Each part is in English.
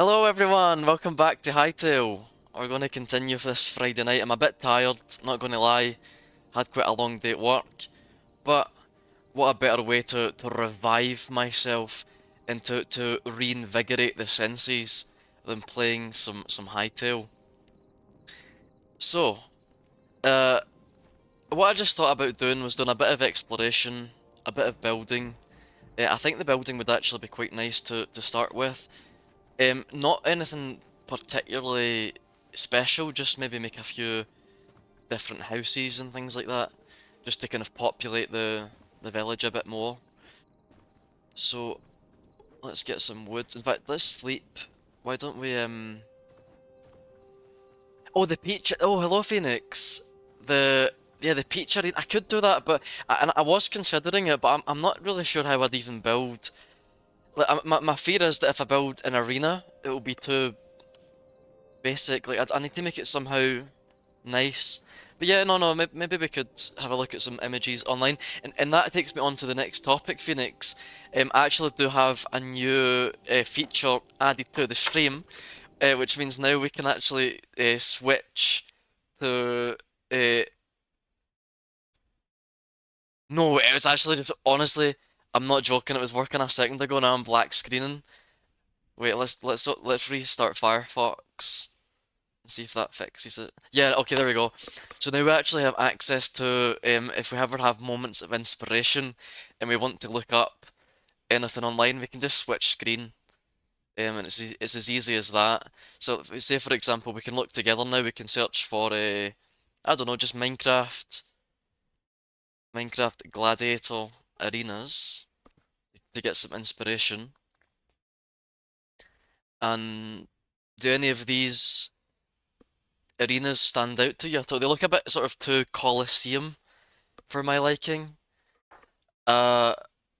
Hello everyone, welcome back to Hytale. We're going to continue for this Friday night. I'm a bit tired, not going to lie. Had quite a long day at work, but what a better way to revive myself and to reinvigorate the senses than playing some Hytale. So, uh, what I just thought about doing was doing a bit of exploration, a bit of building. I think the building would actually be quite nice to start with. Not anything particularly special, just maybe make a few different houses and things like that, just to kind of populate the village a bit more. So let's get some wood. In fact, let's sleep. Why don't we Oh, the peach. Oh, hello, Phoenix. The Yeah, the peach arena. I could do that, but I was considering it, but I'm not really sure how I'd even build. Like, my fear is that if I build an arena, it will be too basic. Like, I need to make it somehow nice. But yeah, no, maybe we could have a look at some images online. And that takes me on to the next topic, Phoenix. I actually do have a new feature added to the stream, which means now we can actually switch to... Uh, no, it was actually just, honestly, I'm not joking, it was working a second ago, now I'm black screening. Wait, let's restart Firefox. See if that fixes it. Yeah, okay, there we go. So now we actually have access to, if we ever have moments of inspiration and we want to look up anything online, we can just switch screen. And it's as easy as that. So if we say, for example, we can look together now, we can search for, I don't know, just Minecraft Gladiator Arenas to get some inspiration. And do any of these arenas stand out to you at all? They look a bit sort of too Colosseum for my liking. Uh,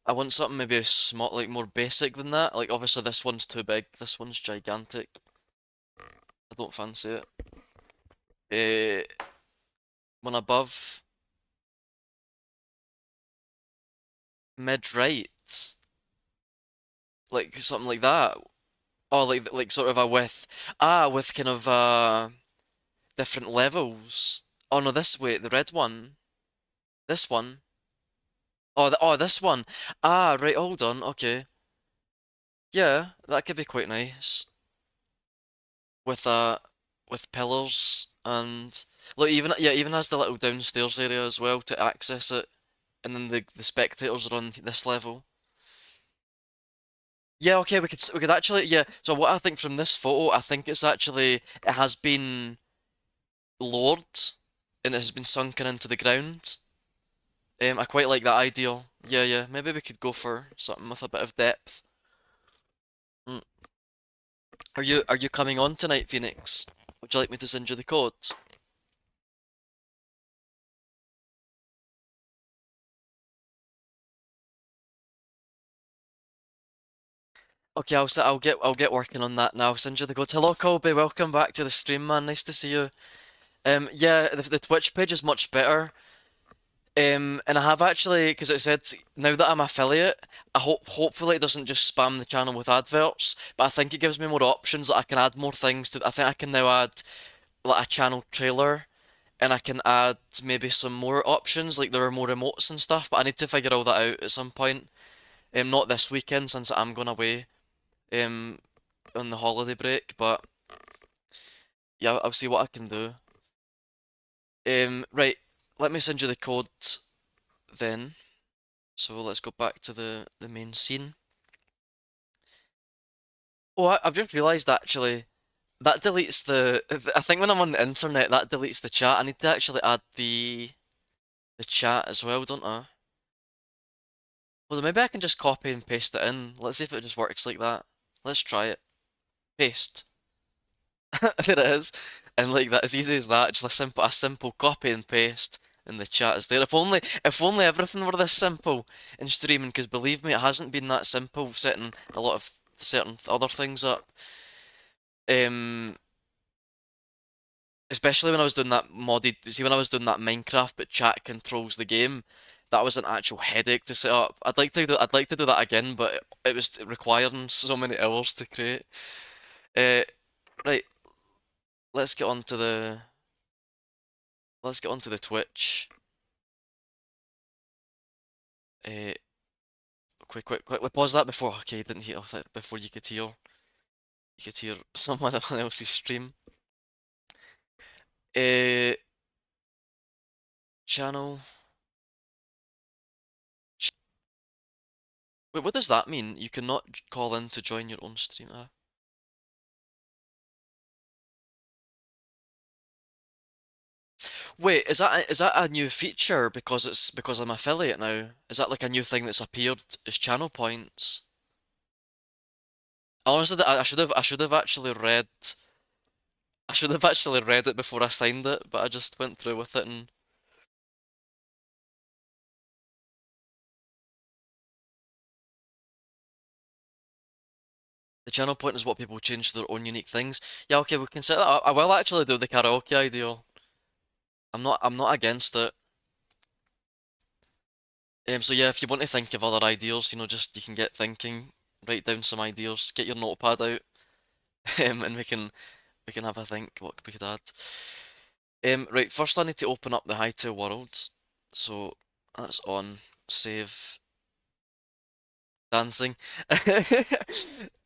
I want something maybe small, like more basic than that. Like obviously this one's too big. This one's gigantic. I don't fancy it. One above, mid right, like something like that. Oh, like sort of a with with kind of different levels. Oh no, this way, the red one. This one. Oh, this one. Ah, right, hold on. Okay. Yeah, that could be quite nice. With with pillars and look, even yeah, even has the little downstairs area as well to access it, and then the spectators are on this level. Yeah, okay, we could actually yeah. So what I think from this photo, I think it's actually it has been lowered and it has been sunken into the ground. I quite like that idea. Yeah, yeah. Maybe we could go for something with a bit of depth. Mm. Are you coming on tonight, Phoenix? Would you like me to send you the code? Okay, I'll get working on that now. I'll send you the code. Hello, Colby. Welcome back to the stream, man. Nice to see you. Yeah, the Twitch page is much better. And I have actually, because it said now that I'm affiliate, I hopefully it doesn't just spam the channel with adverts, but I think it gives me more options that I can add more things to. I think I can now add like a channel trailer, and I can add maybe some more options, like there are more emotes and stuff. But I need to figure all that out at some point. Not this weekend since I'm going away. Um, on the holiday break, but yeah, I'll see what I can do. Right, let me send you the code then. So let's go back to the main scene. Oh, I've just realised actually that deletes the. I think when I'm on the internet, that deletes the chat. I need to actually add the chat as well, don't I? Well, maybe I can just copy and paste it in. Let's see if it just works like that. Let's try it. Paste. There it is. And like that, as easy as that, just a simple copy and paste, and the chat is there. If only everything were this simple in streaming, because believe me, it hasn't been that simple setting a lot of certain other things up. Um, Especially when I was doing that modded. See, when I was doing that Minecraft, but chat controls the game. That was an actual headache to set up. I'd like to do that again, but it was requiring so many hours to create. Uh, right, let's get on to the Twitch. Uh, quick, pause that before. Okay, you didn't hear that before you could hear someone else's stream. Uh, channel. ch- Wait, what does that mean? You cannot call in to join your own stream. Wait, is that a new feature because I'm affiliate now? Is that like a new thing that's appeared as channel points? Honestly, I should have actually read it before I signed it, but I just went through with it and the channel point is what people change to their own unique things. Yeah, okay, we can set that up. I will actually do the karaoke idea. I'm not against it. So yeah, if you want to think of other ideas, just you can get thinking, write down some ideas, get your notepad out, and we can have a think what we could add. Right, first I need to open up the Hytale world. So that's on. Save. Dancing.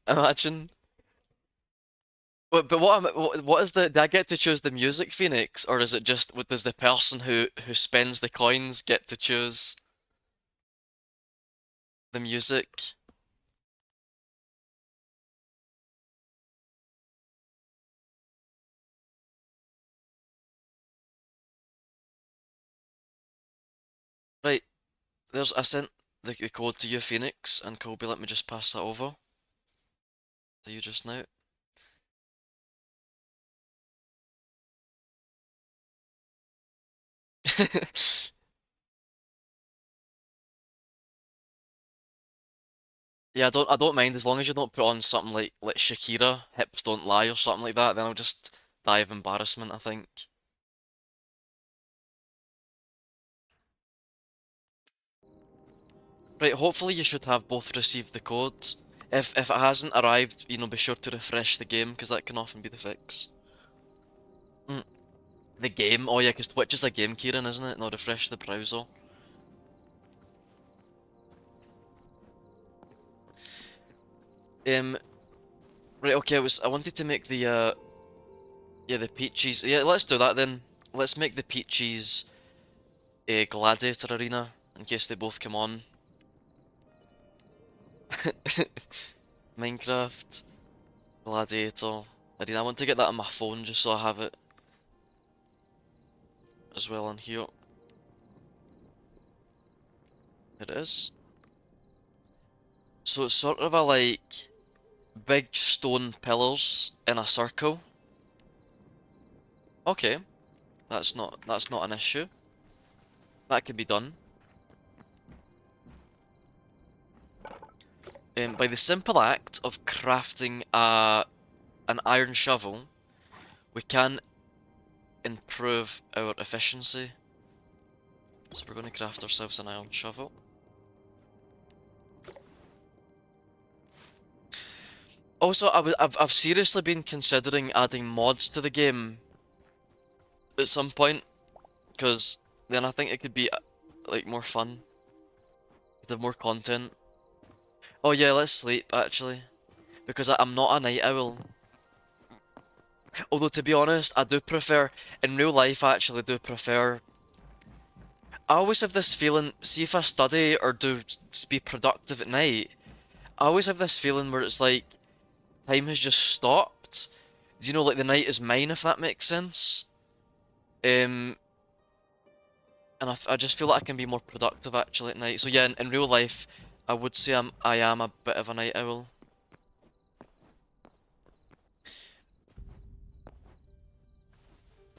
Imagine. But what is do I get to choose the music, Phoenix? Or is it just, does the person who spends the coins get to choose the music? Right, I sent the code to you, Phoenix, and Colby, let me just pass that over to you just now. Yeah, I don't mind as long as you don't put on something like Shakira, Hips Don't Lie or something like that, then I'll just die of embarrassment, I think. Right, hopefully you should have both received the code. If it hasn't arrived, be sure to refresh the game, because that can often be the fix. Mm, the game? Oh yeah, because Twitch is a game, Kieran, isn't it? No, refresh the browser. Um, right, okay, I wanted to make the Peaches. Yeah, let's do that then. Let's make the Peaches a gladiator arena, in case they both come on. Minecraft, gladiator, arena. I want to get that on my phone just so I have it as well on here. It is. So it's sort of a big stone pillars in a circle. Okay, that's not an issue. That can be done. By the simple act of crafting an iron shovel, we can improve our efficiency. So we're going to craft ourselves an iron shovel. Also, I've seriously been considering adding mods to the game at some point, because then I think it could be like more fun, the more content. Oh yeah, let's sleep actually, because I'm not a night owl. Although to be honest, I do prefer, in real life I actually do prefer, I always have this feeling, see if I study or be productive at night, I always have this feeling where it's like, time has just stopped. Do you know, like the night is mine, if that makes sense? Um, and I just feel like I can be more productive actually at night. So yeah, in real life, I would say I am a bit of a night owl.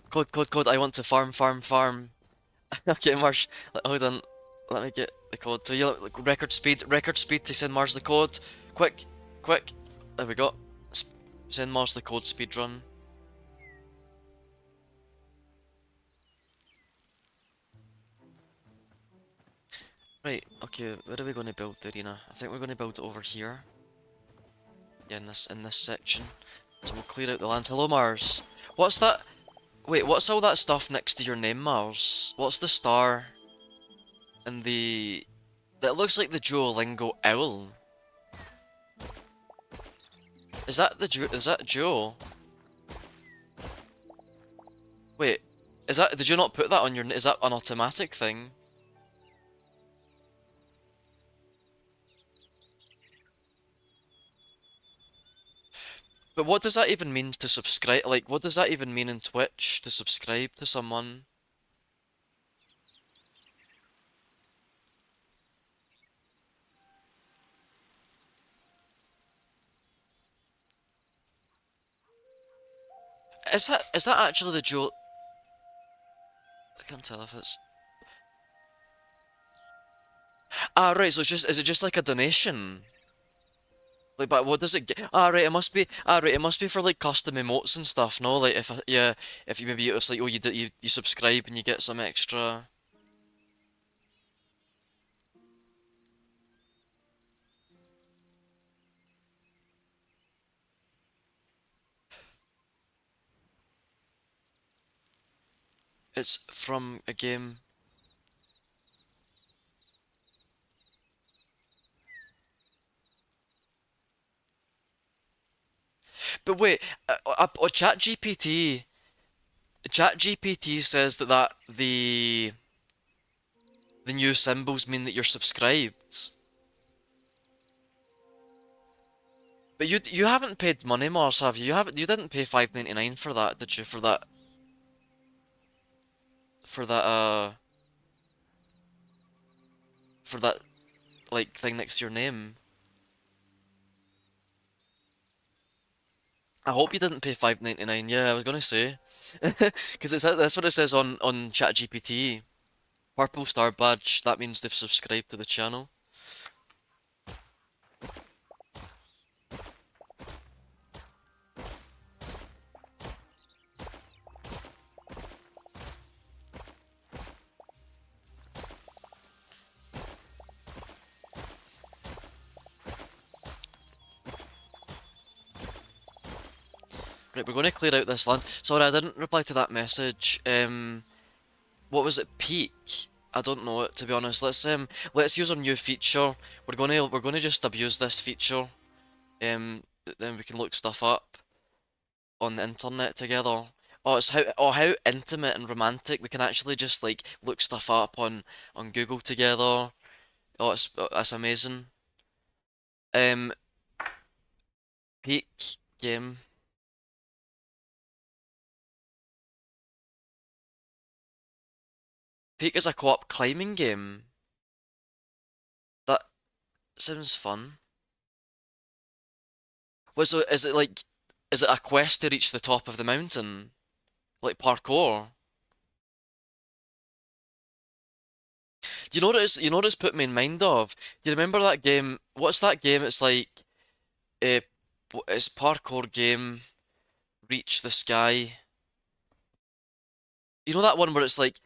Code, I want to farm. Okay, Marsh, hold on. Let me get the code. So you like, record speed to send Mars the code. Quick, quick. There we go. Send Mars the code speed run. Right, okay, where are we going to build the arena? I think we're going to build it over here. Yeah, in this section. So we'll clear out the land. Hello, Mars. What's that? Wait, what's all that stuff next to your name, Mars? What's the star and the... That looks like the Duolingo owl. Is that is that Joe? Wait, did you not put that on your, is that an automatic thing? But what does that even mean to subscribe? Like, what does that even mean in Twitch to subscribe to someone? Is that actually the Joe? I can't tell if it's. Ah, right. So is it just like a donation? Like, but what does it get? Ah, right. It must be. Ah, right. It must be for like custom emotes and stuff. No, like if yeah, if you maybe it's like oh you subscribe and you get some extra. It's from a game. But wait, ChatGPT says that the new symbols mean that you're subscribed. But you haven't paid money, Mars, have you? You didn't pay 5.99 for that, did you? For that for that like thing next to your name. I hope you didn't pay 5.99. Yeah, I was gonna say. Because that's what it says on ChatGPT. Purple star badge, that means they've subscribed to the channel. Right, we're going to clear out this land. Sorry, I didn't reply to that message. What was it? Peak? I don't know it, to be honest. Let's use our new feature. We're gonna just abuse this feature. Then we can look stuff up on the internet together. How intimate and romantic we can actually just like look stuff up on Google together. Oh, that's amazing. Um, Peak game. Peak is a co-op climbing game. That sounds fun. Well, so is it a quest to reach the top of the mountain? Like parkour? You know what it's put me in mind of? Do you remember that game? What's that game? It's like, uh, it's parkour game, reach the sky. You know that one where it's like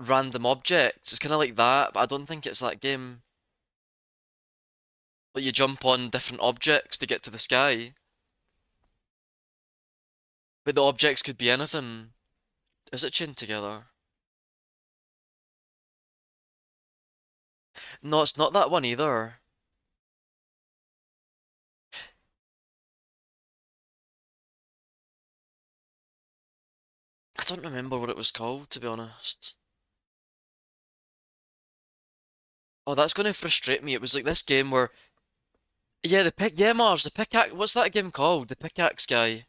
random objects? It's kind of like that, but I don't think it's that game. Like you jump on different objects to get to the sky. But the objects could be anything. Is it chained together? No, it's not that one either. I don't remember what it was called, to be honest. Oh, that's going to frustrate me. It was like this game where, yeah, Mars, the pickaxe. What's that game called? The pickaxe guy.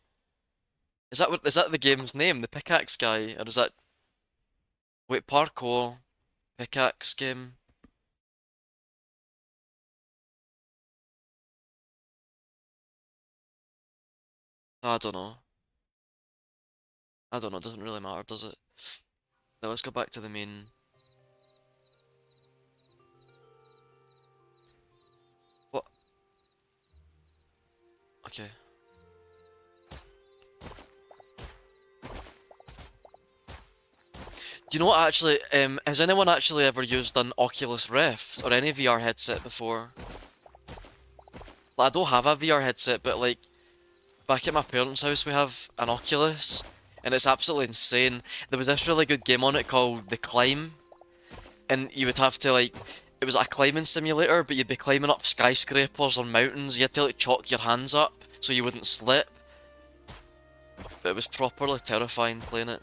Is that the game's name? The pickaxe guy, or is that wait parkour pickaxe game? I don't know. I don't know. It doesn't really matter, does it? Now let's go back to the main. What? Okay. Do you know what actually? Has anyone actually ever used an Oculus Rift or any VR headset before? Like, I don't have a VR headset, but like Back at my parents' house, we have an Oculus, and it's absolutely insane. There was this really good game on it called The Climb, and you would have to like, it was like a climbing simulator, but you'd be climbing up skyscrapers or mountains. You had to like chalk your hands up so you wouldn't slip. But it was properly terrifying playing it.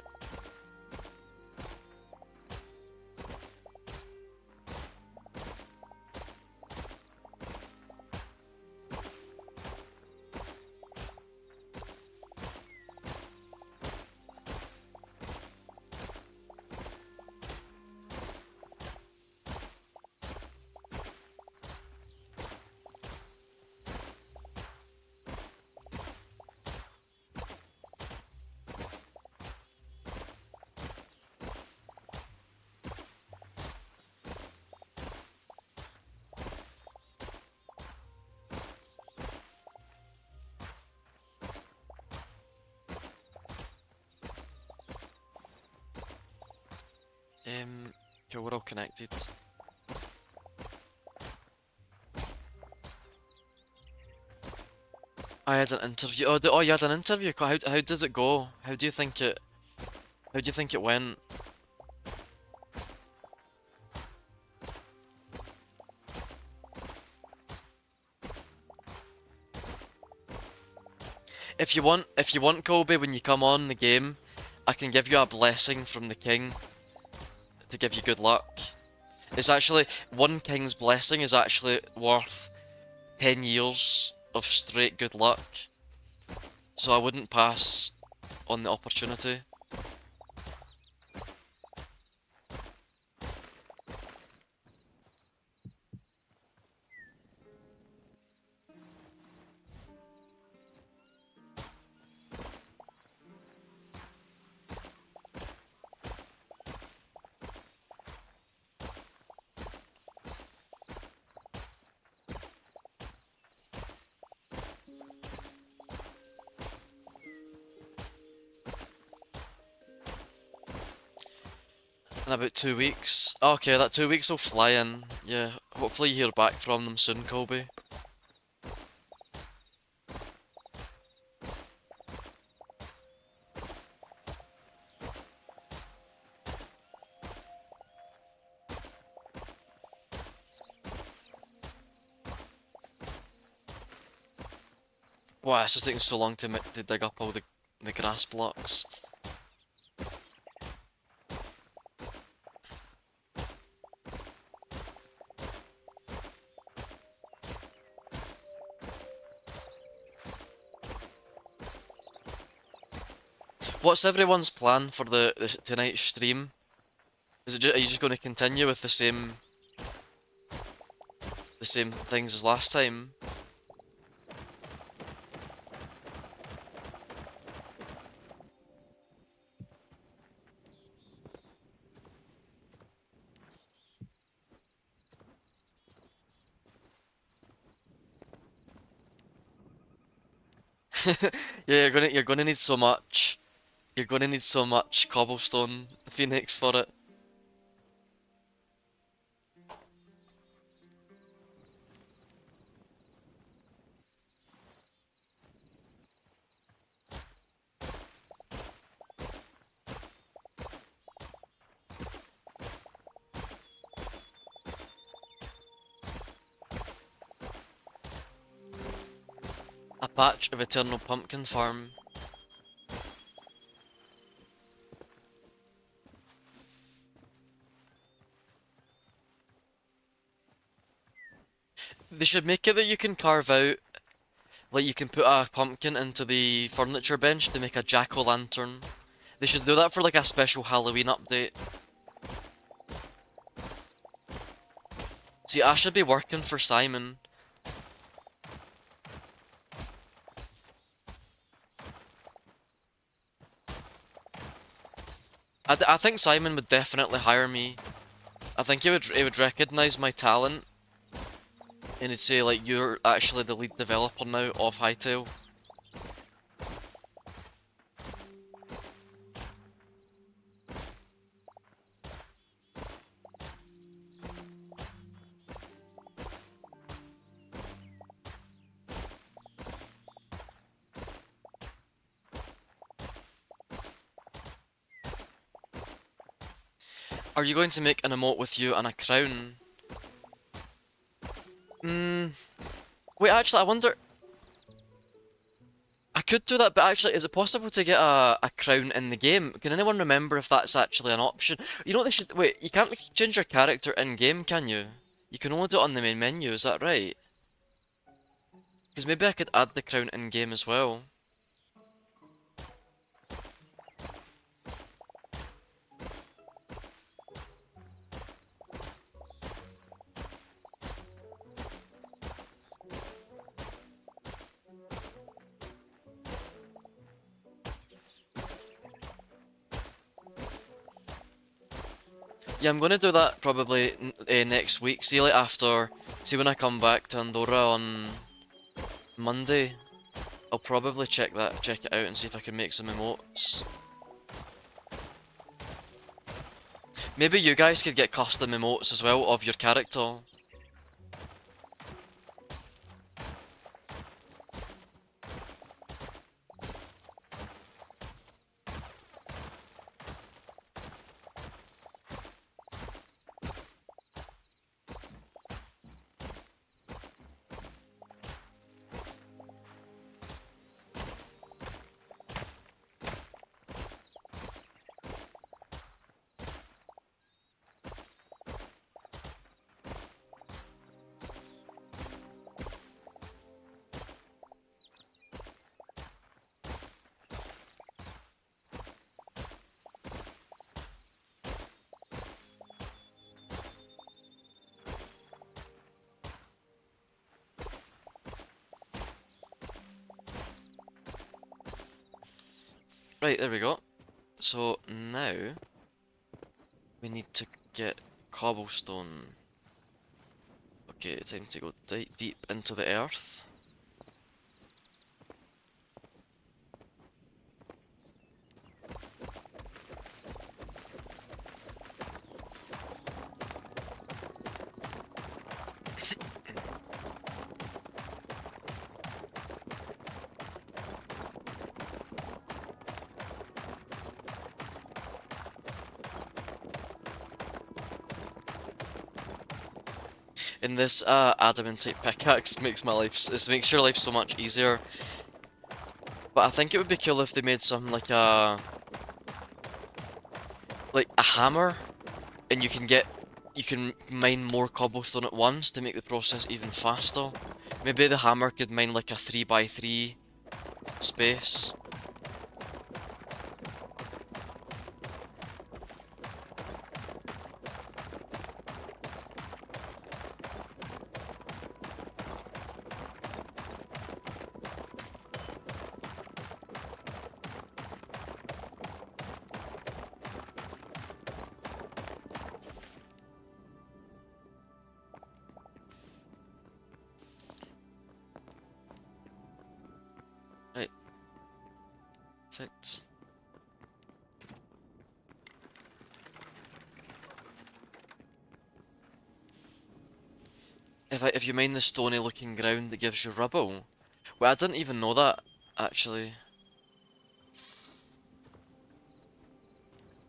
Okay, we're all connected. I had an interview. Oh, oh, you had an interview. How did it go? How do you think it went? If you want Colby when you come on the game, I can give you a blessing from the king to give you good luck. It's actually one king's blessing is actually worth 10 years of straight good luck. So I wouldn't pass on the opportunity. In about 2 weeks. Okay, that 2 weeks will fly in. Yeah, hopefully you hear back from them soon, Colby. Wow, it's just taking so long to dig up all the grass blocks. What's everyone's plan for the tonight's stream? Are you just going to continue with the same things as last time? Yeah, you're gonna need so much. You're gonna need so much cobblestone phoenix for it. A patch of eternal pumpkin farm. They should make it that you can carve out, like you can put a pumpkin into the furniture bench to make a jack-o'-lantern. They should do that for like a special Halloween update. See, I should be working for Simon. I think Simon would definitely hire me. I think he would recognize my talent, and he'd say like, you're actually the lead developer now of Hytale. Are you going to make an emote with you and a crown? Hmm. Wait, actually, I wonder. I could do that, but actually, is it possible to get a crown in the game? Can anyone remember if that's actually an option? You know what they should. Wait, you can't change your character in game, can you? You can only do it on the main menu, is that right? Because maybe I could add the crown in game as well. Yeah, I'm gonna do that probably next week. See, like after. See, when I come back to Andorra on Monday, I'll probably check it out and see if I can make some emotes. Maybe you guys could get custom emotes as well of your character. Right, there we go. So now we need to get cobblestone. Okay, time to go deep into the earth. And this adamantite pickaxe makes my life, it makes your life so much easier. But I think it would be cool if they made something like a hammer, and you can mine more cobblestone at once to make the process even faster. Maybe the hammer could mine like a 3 by 3 space. Right, perfect. If you mine the stony looking ground that gives you rubble. Well, I didn't even know that, actually.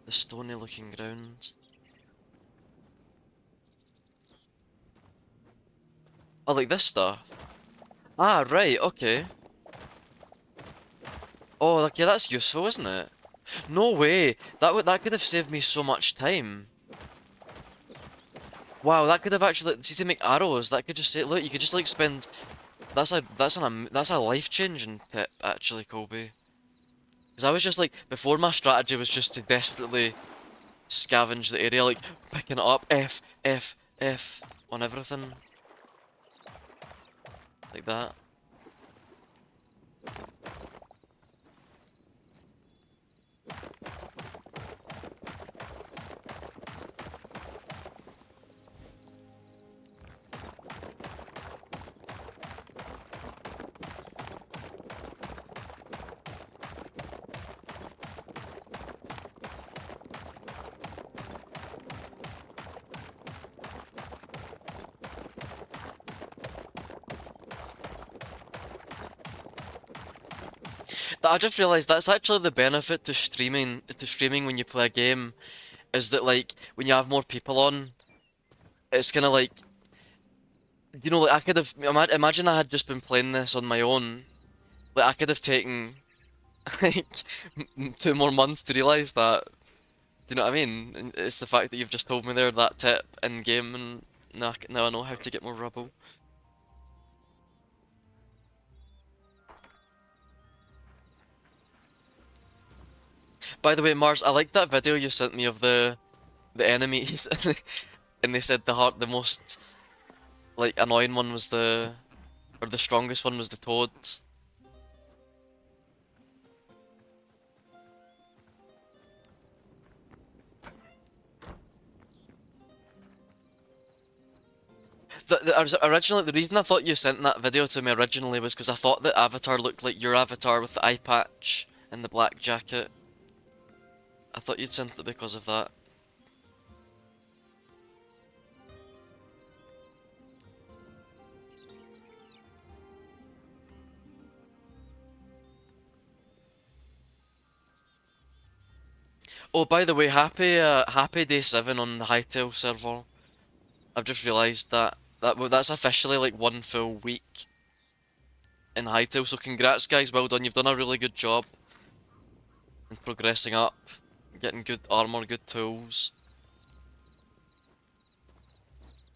The stony looking ground. Oh, like this stuff? Ah, right, okay. Oh, like, yeah, that's useful, isn't it? No way! That could have saved me so much time. Wow, that could have actually, see, to make arrows, that could just say, look, you could just like spend, that's a life-changing tip, actually, Colby. Because I was just like, before my strategy was just to desperately scavenge the area, like, picking it up, F, on everything, like that. I just realised that's actually the benefit to streaming when you play a game. is that like when you have more people on, it's kind of like you know, like I could have imagine I had just been playing this on my own. Like I could have taken like 2 more months to realize that. Do you know what I mean? And it's the fact that you've just told me there that tip in game, and now I know how to get more rubble. By the way, Mars, I like that video you sent me of the enemies, and they said the most like annoying one was or the strongest one was the toad. Originally, the reason I thought you sent that video to me originally was because I thought that avatar looked like your avatar with the eye patch and the black jacket. I thought you'd sent it because of that. Oh, by the way, happy day 7 on the Hytale server. I've just realised that's officially like 1 full week in Hytale. So congrats, guys. Well done. You've done a really good job in progressing up, getting good armor, good tools,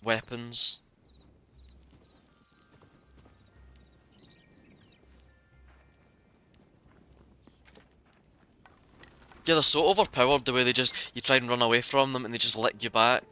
weapons. Yeah, they're so overpowered the way you try and run away from them and they just lick you back.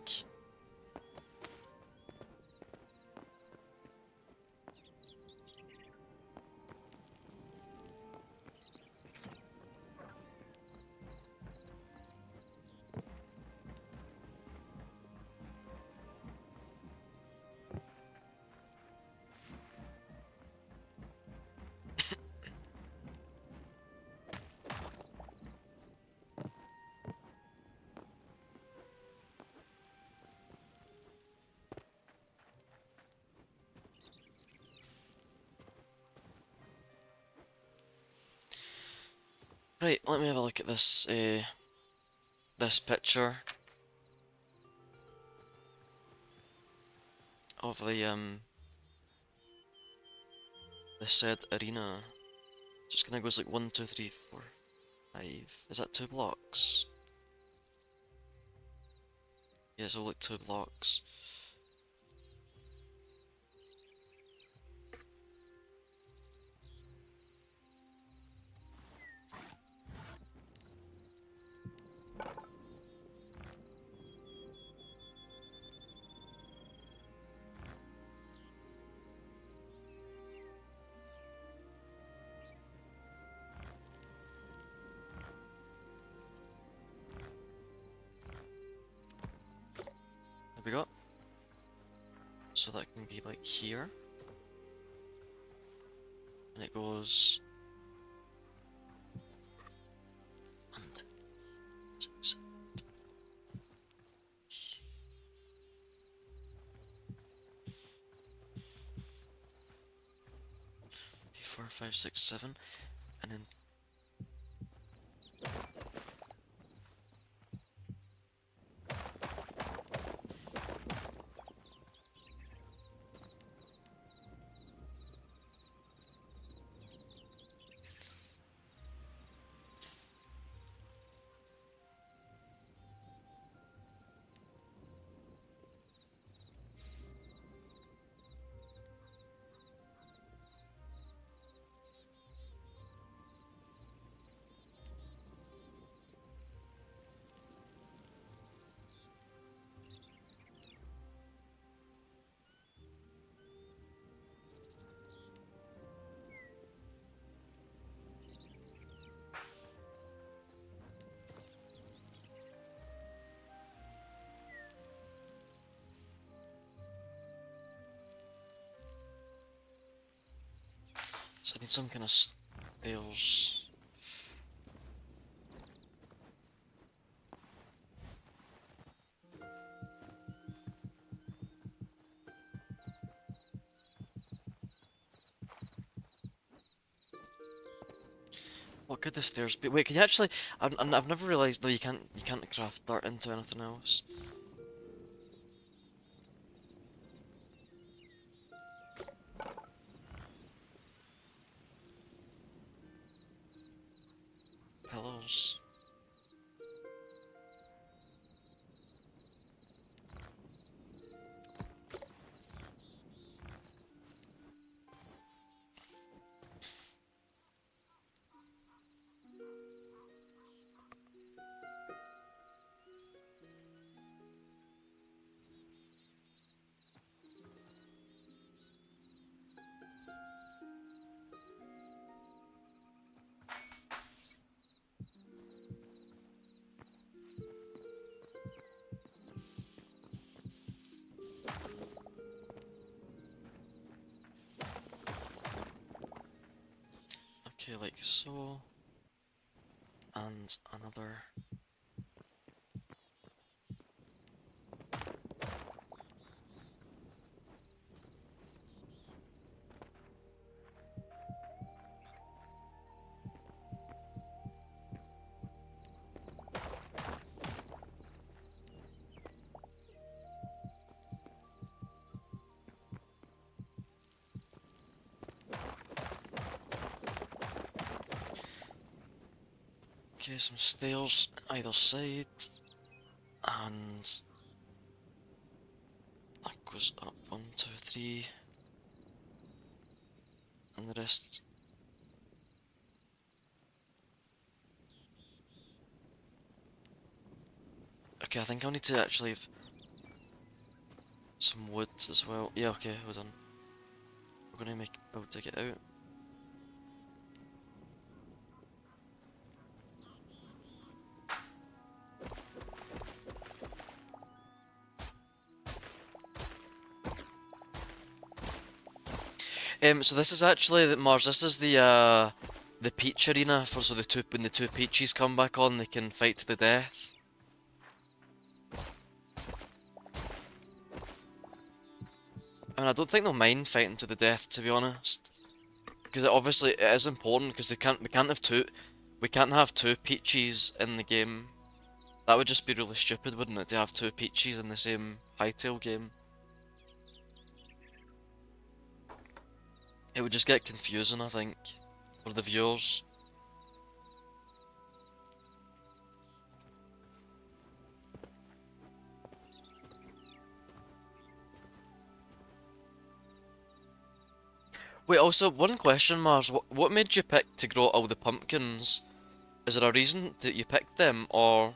Right, let me have a look at this picture of the said arena. Just gonna goes like 1, 2, 3, 4, 5. Is that 2 blocks? Yeah, it's all like 2 blocks. There we go. So that can be like here. And it goes 1, 2, 3, 4, 5, 6, 7. And then 'cause I need some kind of stairs. What could the stairs be? Wait, can you actually? I've never realized. No, you can't. You can't craft dirt into anything else. Pillars. Okay, like so, and another. Okay, some stairs either side, and that goes up 1, 2, 3, and the rest. Okay, I think I'll need to actually have some wood as well. Yeah, okay, hold on. We're gonna make build dig it out. So this is actually Mars. This is the Peach arena for so the two when the two Peaches come back on, they can fight to the death. And I don't think they'll mind fighting to the death, to be honest, because obviously it is important because we can't have two Peaches in the game. That would just be really stupid, wouldn't it, to have two Peaches in the same Hytale game? It would just get confusing, I think, for the viewers. Wait, also, one question, Mars. What made you pick to grow all the pumpkins? Is there a reason that you picked them, or...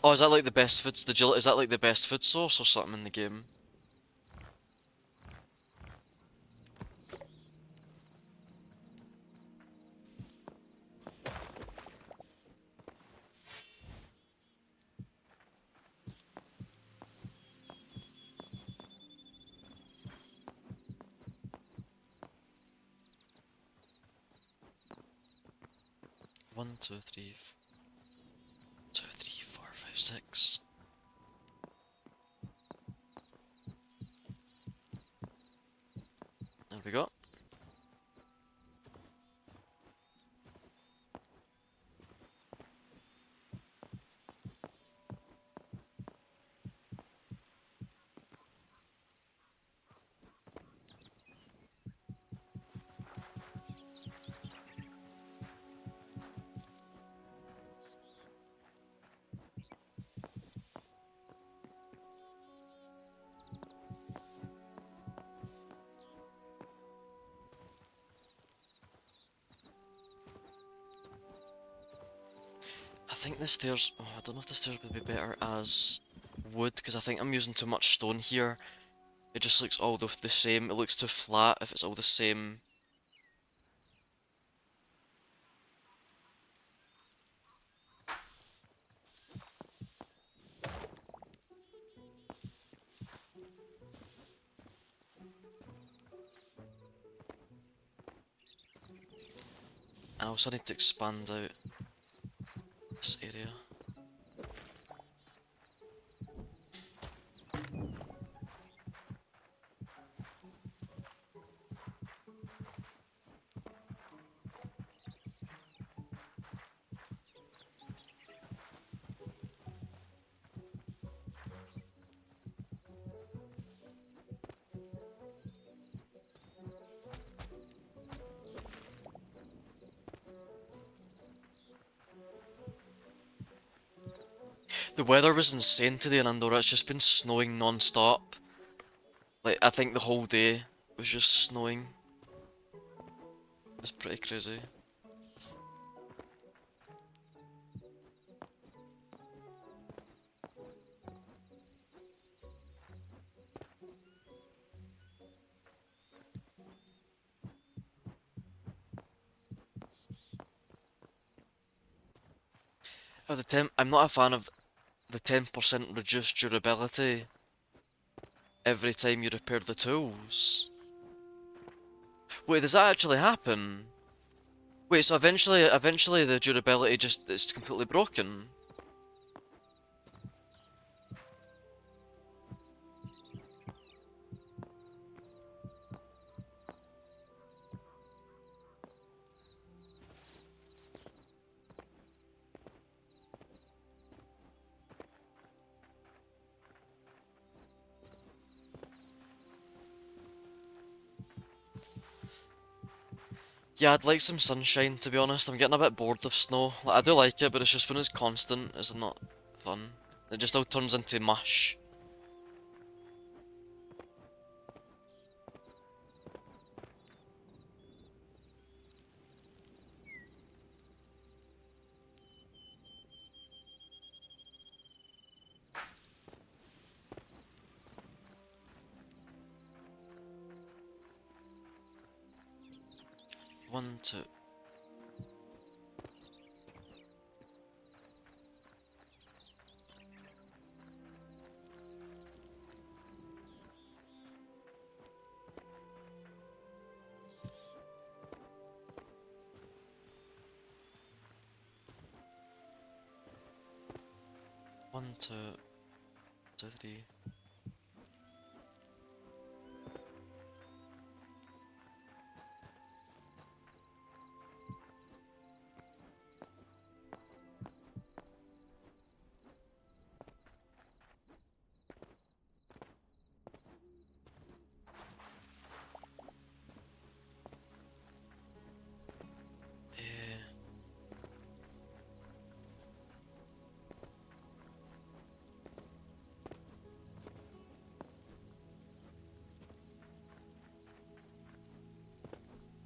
Oh, is that like the best food... Is that like the best food source or something in the game? One, two, three, 4, 5, 6. There we go. I think the stairs... Oh, I don't know if the stairs would be better as wood, because I think I'm using too much stone here. It just looks all the same. It looks too flat if it's all the same. I also need to expand out this area. The weather was insane today in Andorra. It's just been snowing non-stop. Like, I think the whole day was just snowing. It's pretty crazy. Oh, I'm not a fan of the 10% reduced durability every time you repair the tools. Wait, does that actually happen? Wait, so eventually the durability just is completely broken? Yeah, I'd like some sunshine, to be honest. I'm getting a bit bored of snow. Like, I do like it, but it's just when it's constant, it's not fun. It just all turns into mush. One, two. One, two, two, three. Eh,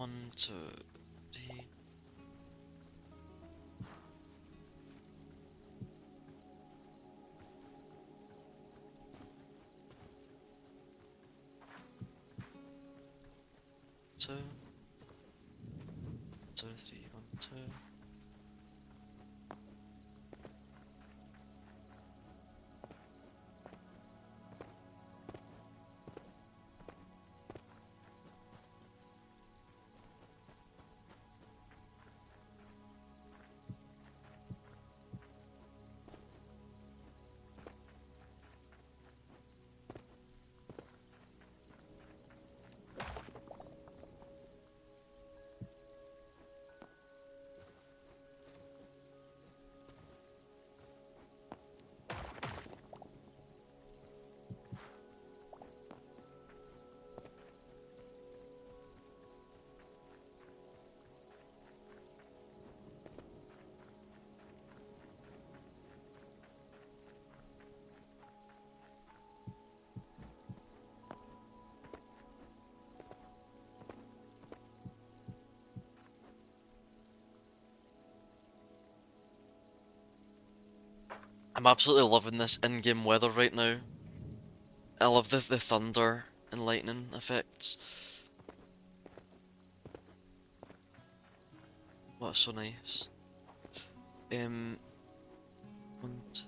one, two, three. Two, two, three, one, two. I'm absolutely loving this in-game weather right now. I love the thunder and lightning effects. That's so nice. Um, one, two.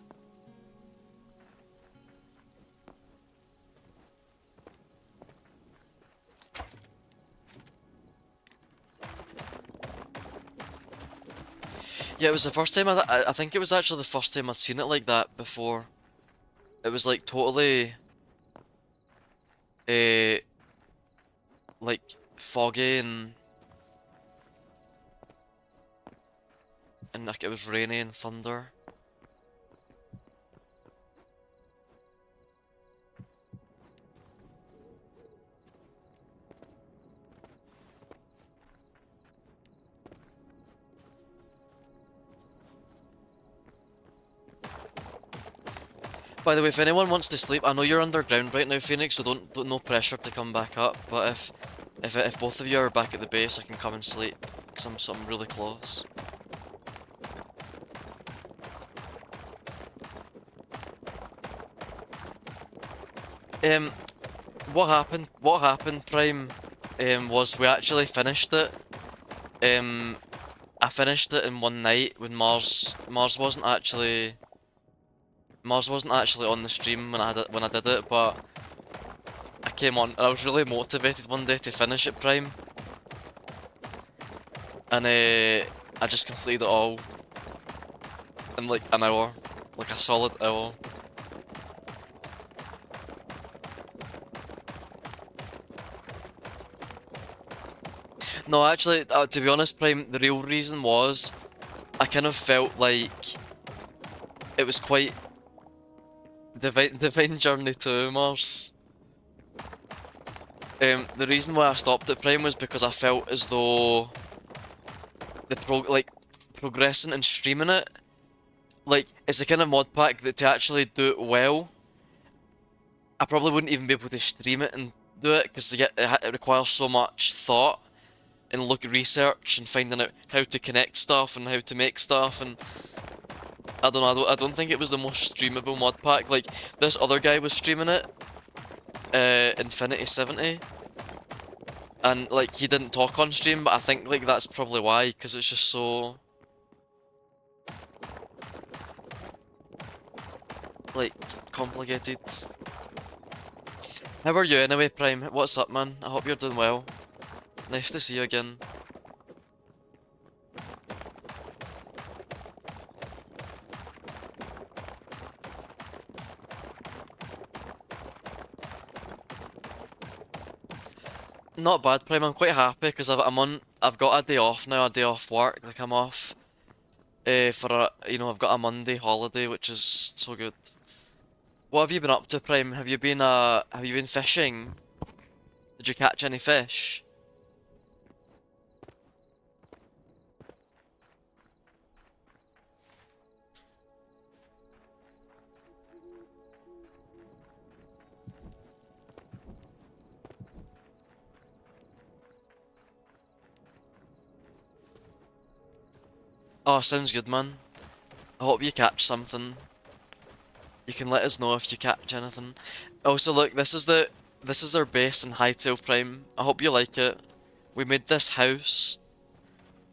Yeah, it was the first time I think it was actually the first time I'd seen it like that before. It was like totally uh like foggy and like it was rainy and thunder. By the way, if anyone wants to sleep, I know you're underground right now, Phoenix, so don't no pressure to come back up. But if both of you are back at the base, I can come and sleep because I'm really close. Um, what happened? What happened, Prime? Was we actually finished it. Um, I finished it in one night when Mars wasn't actually on the stream when I did it, but I came on and I was really motivated one day to finish it, Prime, and I just completed it all in like an hour, like a solid hour. No, actually, to be honest, Prime, the real reason was I kind of felt like it was quite divine journey to Mars. The reason why I stopped at Prime was because I felt as though progressing and streaming it, like it's the kind of mod pack that to actually do it well, I probably wouldn't even be able to stream it and do it because it requires so much thought and research and finding out how to connect stuff and how to make stuff and I don't know. I don't think it was the most streamable mod pack. Like this other guy was streaming it, Infinity 70, and like he didn't talk on stream, but I think like that's probably why, because it's just so like complicated. How are you anyway, Prime? What's up, man? I hope you're doing well. Nice to see you again. Not bad, Prime. I'm quite happy because I've got a day off now, a day off work. Like I'm off, I've got a Monday holiday, which is so good. What have you been up to, Prime? Have you been fishing? Did you catch any fish? Oh, sounds good, man. I hope you catch something. You can let us know if you catch anything. Also, look, this is their base in Hytale, Prime. I hope you like it. We made this house.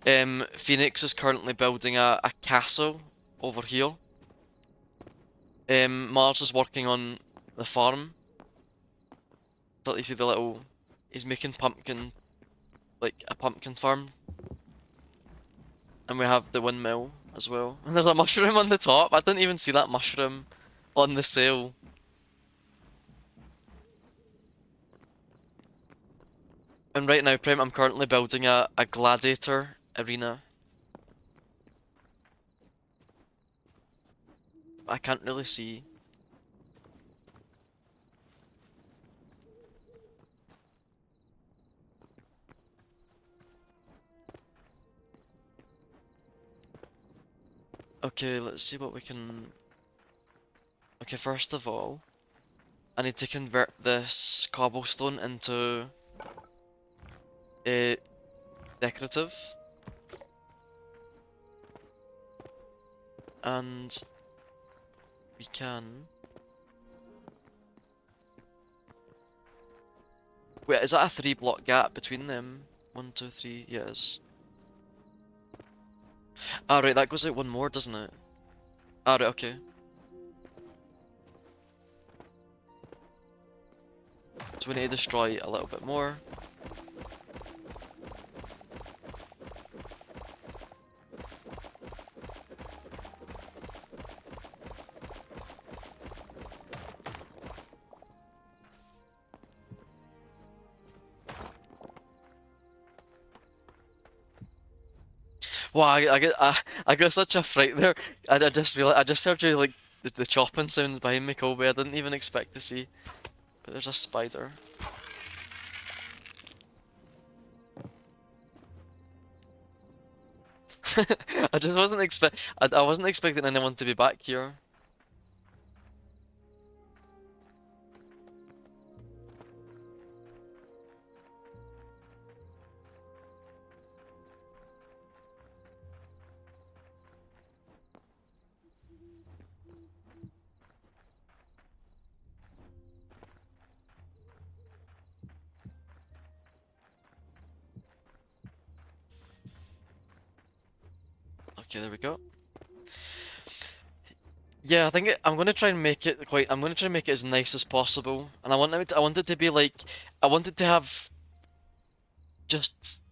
Phoenix is currently building a castle over here. Mars is working on the farm. Don't you see the little? He's making pumpkin, like a pumpkin farm. And we have the windmill as well. And there's a mushroom on the top. I didn't even see that mushroom on the sail. And right now, Prime, I'm currently building a gladiator arena. I can't really see. Okay, let's see what we can... Okay, first of all, I need to convert this cobblestone into a decorative. And we can... Wait, is that a 3 block gap between them? 1, 2, 3, yes. Ah, right, that goes out one more, doesn't it? Ah, right, okay. So we need to destroy a little bit more. Wow, I got such a fright there. I just realized I just heard you like the chopping sounds behind me, Kobe. I didn't even expect to see. But there's a spider. I just wasn't I wasn't expecting anyone to be back here. Okay, there we go. Yeah, I think I'm gonna try and make it quite. I'm gonna try and make it as nice as possible, and I want it to be like, I want it to have just,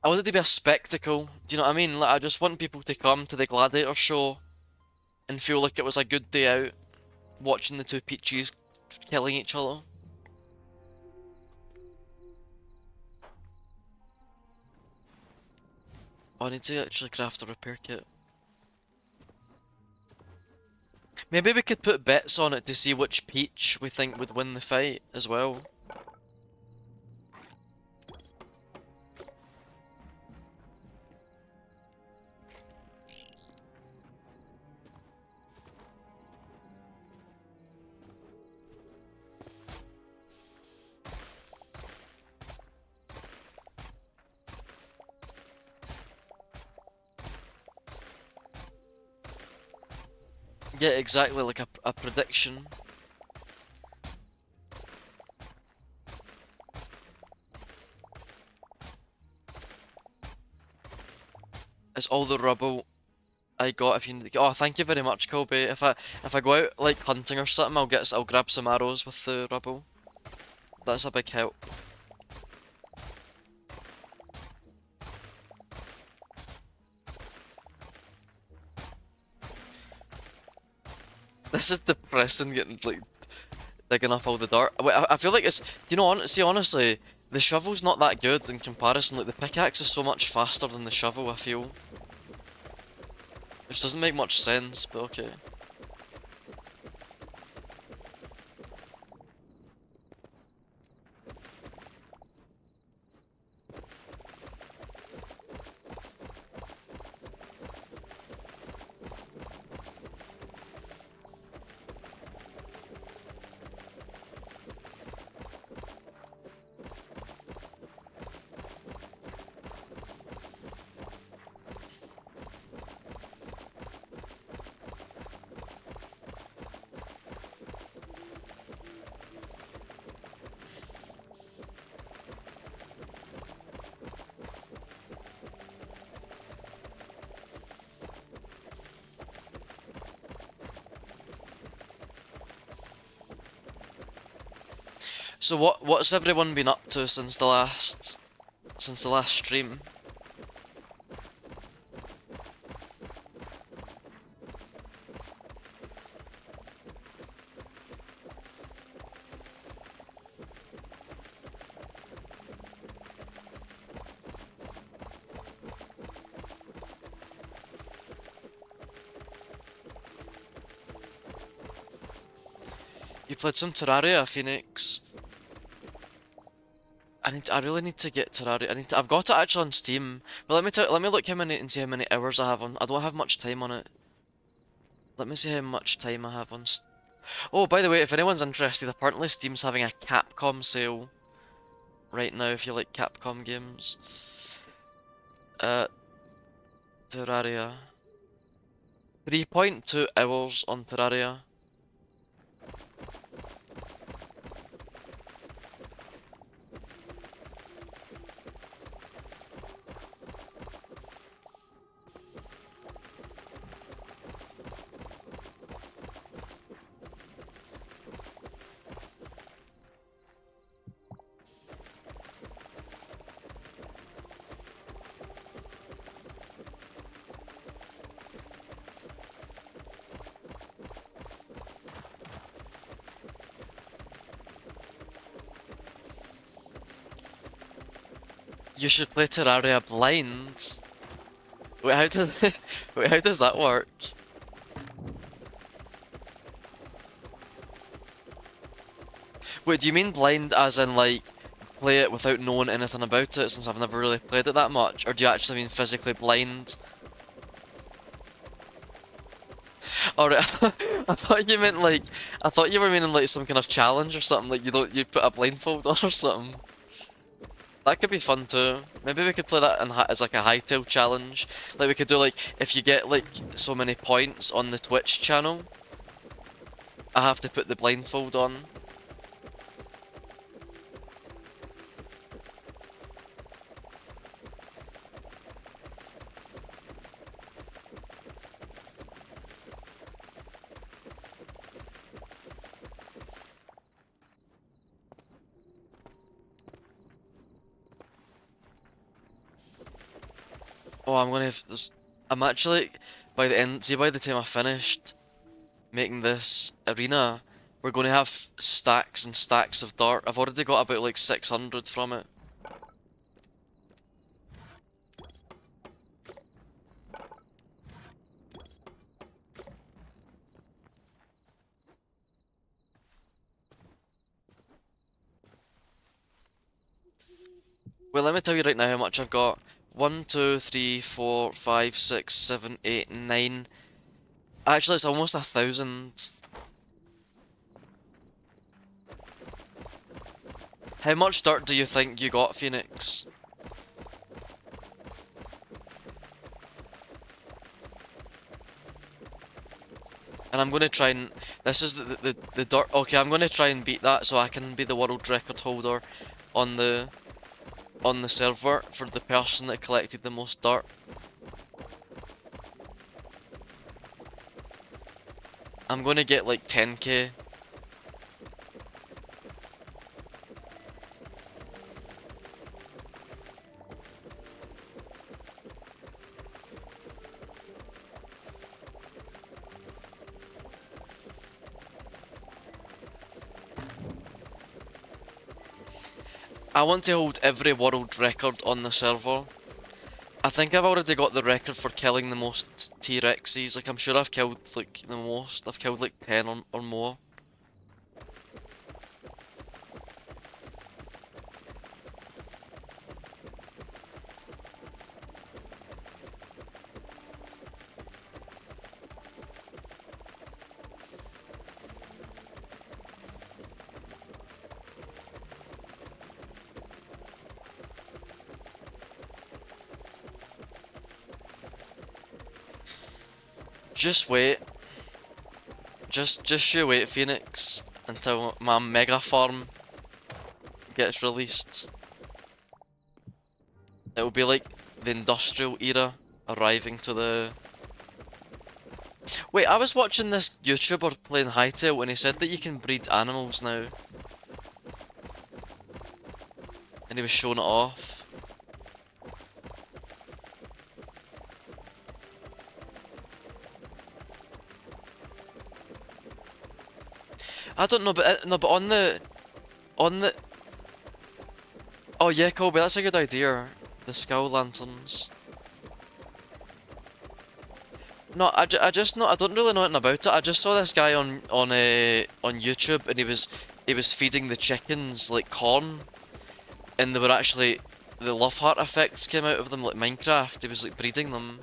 I want it to be a spectacle. Do you know what I mean? Like, I just want people to come to the Gladiator show and feel like it was a good day out watching the two Peaches killing each other. Oh, I need to actually craft a repair kit. Maybe we could put bets on it to see which Peach we think would win the fight as well. Yeah, exactly, like a prediction. It's all the rubble I got if you need to. Oh, thank you very much, Kobe. If I go out like hunting or something, I'll grab some arrows with the rubble. That's a big help. This is depressing getting like digging up all the dirt. Wait, I feel like you know, see, honestly, the shovel's not that good in comparison. Like the pickaxe is so much faster than the shovel. I feel, which doesn't make much sense, but okay. So what's everyone been up to since the last stream? You played some Terraria, Phoenix. I really need to get Terraria. I've got it actually on Steam. But let me look how many and see how many hours I have on. I don't have much time on it. Let me see how much time I have on. Oh, by the way, if anyone's interested, apparently Steam's having a Capcom sale right now. If you like Capcom games, uh, Terraria, 3.2 hours on Terraria. You should play Terraria blind. Wait, how does wait, how does that work? Wait, do you mean blind as in like play it without knowing anything about it since I've never really played it that much? Or do you actually mean physically blind? Alright, I thought you meant like I thought you were meaning like some kind of challenge or something, like you put a blindfold on or something. That could be fun too. Maybe we could play that in, as like a Hytale challenge. Like we could do like if you get like so many points on the Twitch channel, I have to put the blindfold on. Oh, I'm gonna have, I'm actually by the end, see by the time I finished making this arena, we're going to have stacks and stacks of dirt. I've already got about like 600 from it. Well, let me tell you right now how much I've got. 1, 2, 3, 4, 5, 6, 7, 8, 9. Actually, it's almost 1,000. How much dirt do you think you got, Phoenix? And I'm gonna try and this is the dirt. Okay, I'm gonna try and beat that so I can be the world record holder on the server for the person that collected the most dirt. I'm gonna get like 10k. I want to hold every world record on the server. I think I've already got the record for killing the most T-Rexes. Like, I'm sure I've killed, like, the most. I've killed, like, 10 or more. Just wait. Just you wait, Phoenix, until my mega farm gets released. It will be like the industrial era arriving to the... Wait, I was watching this YouTuber playing Hytale and he said that you can breed animals now. And he was showing it off. I don't know, but no, but on the oh yeah, Colby, that's a good idea. The skull lanterns. No, I just know I don't really know anything about it. I just saw this guy on YouTube and he was feeding the chickens like corn, and they were actually the love heart effects came out of them like Minecraft. He was like breeding them.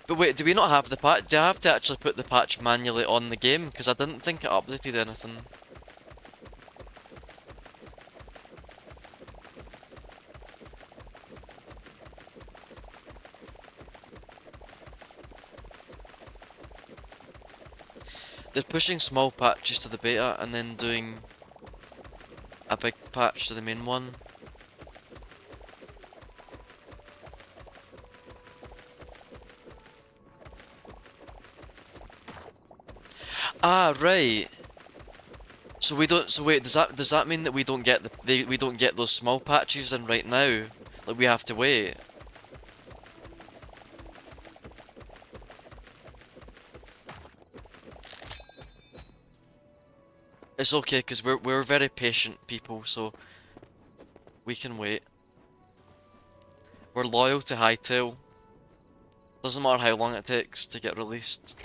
But wait, do we not have the patch? Do I have to actually put the patch manually on the game? Because I didn't think it updated anything. They're pushing small patches to the beta and then doing a big patch to the main one. Ah, right. So we don't. So wait, does that mean that we don't get we don't get those small patches in right now? Like we have to wait. It's okay because we're very patient people, so we can wait. We're loyal to Hytale. Doesn't matter how long it takes to get released.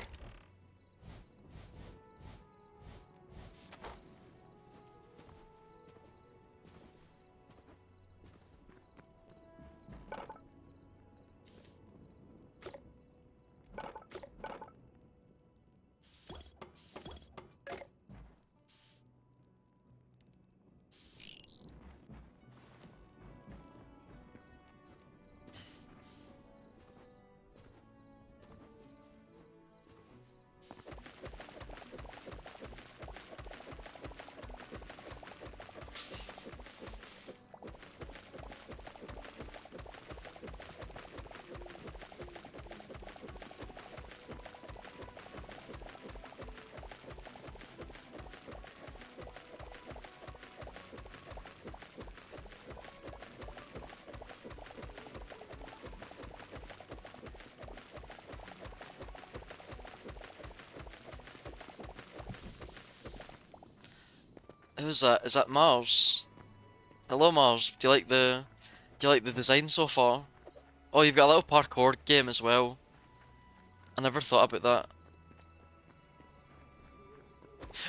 Who's that? Is that Mars? Hello Mars. Do you like the design so far? Oh, you've got a little parkour game as well. I never thought about that.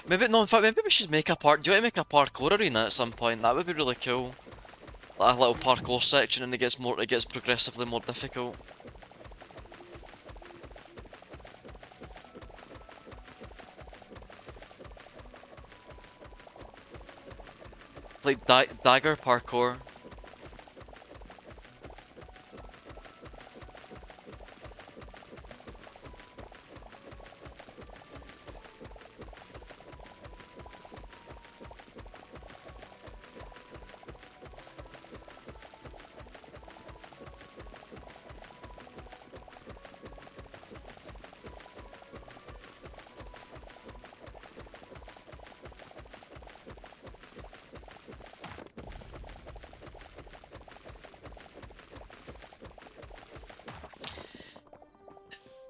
Maybe no, in fact, maybe we should make a part. Do you want to make a parkour arena at some point? That would be really cool. Like a little parkour section, and it gets progressively more difficult. Like dagger parkour.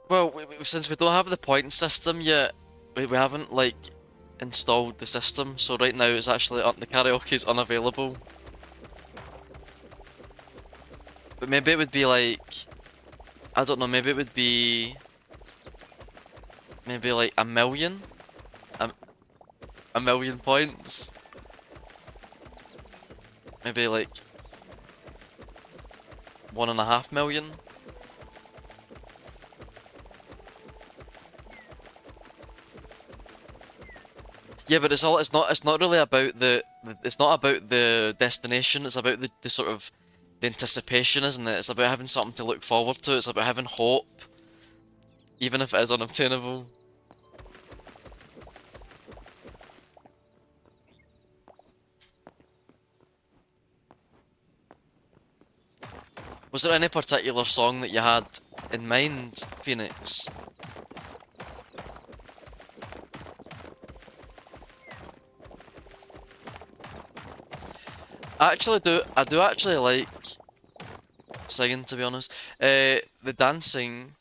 Well, since we don't have the point system yet, we haven't like installed the system. So right now it's actually the karaoke is unavailable. But maybe it would be like, I don't know. Maybe it would be maybe like a, a million points. Maybe like 1.5 million. Yeah, but it's not really about it's not about the destination, it's about the sort of the anticipation, isn't it? It's about having something to look forward to, it's about having hope, even if it is unobtainable. Was there any particular song that you had in mind, Phoenix? I do actually like singing, to be honest. The dancing,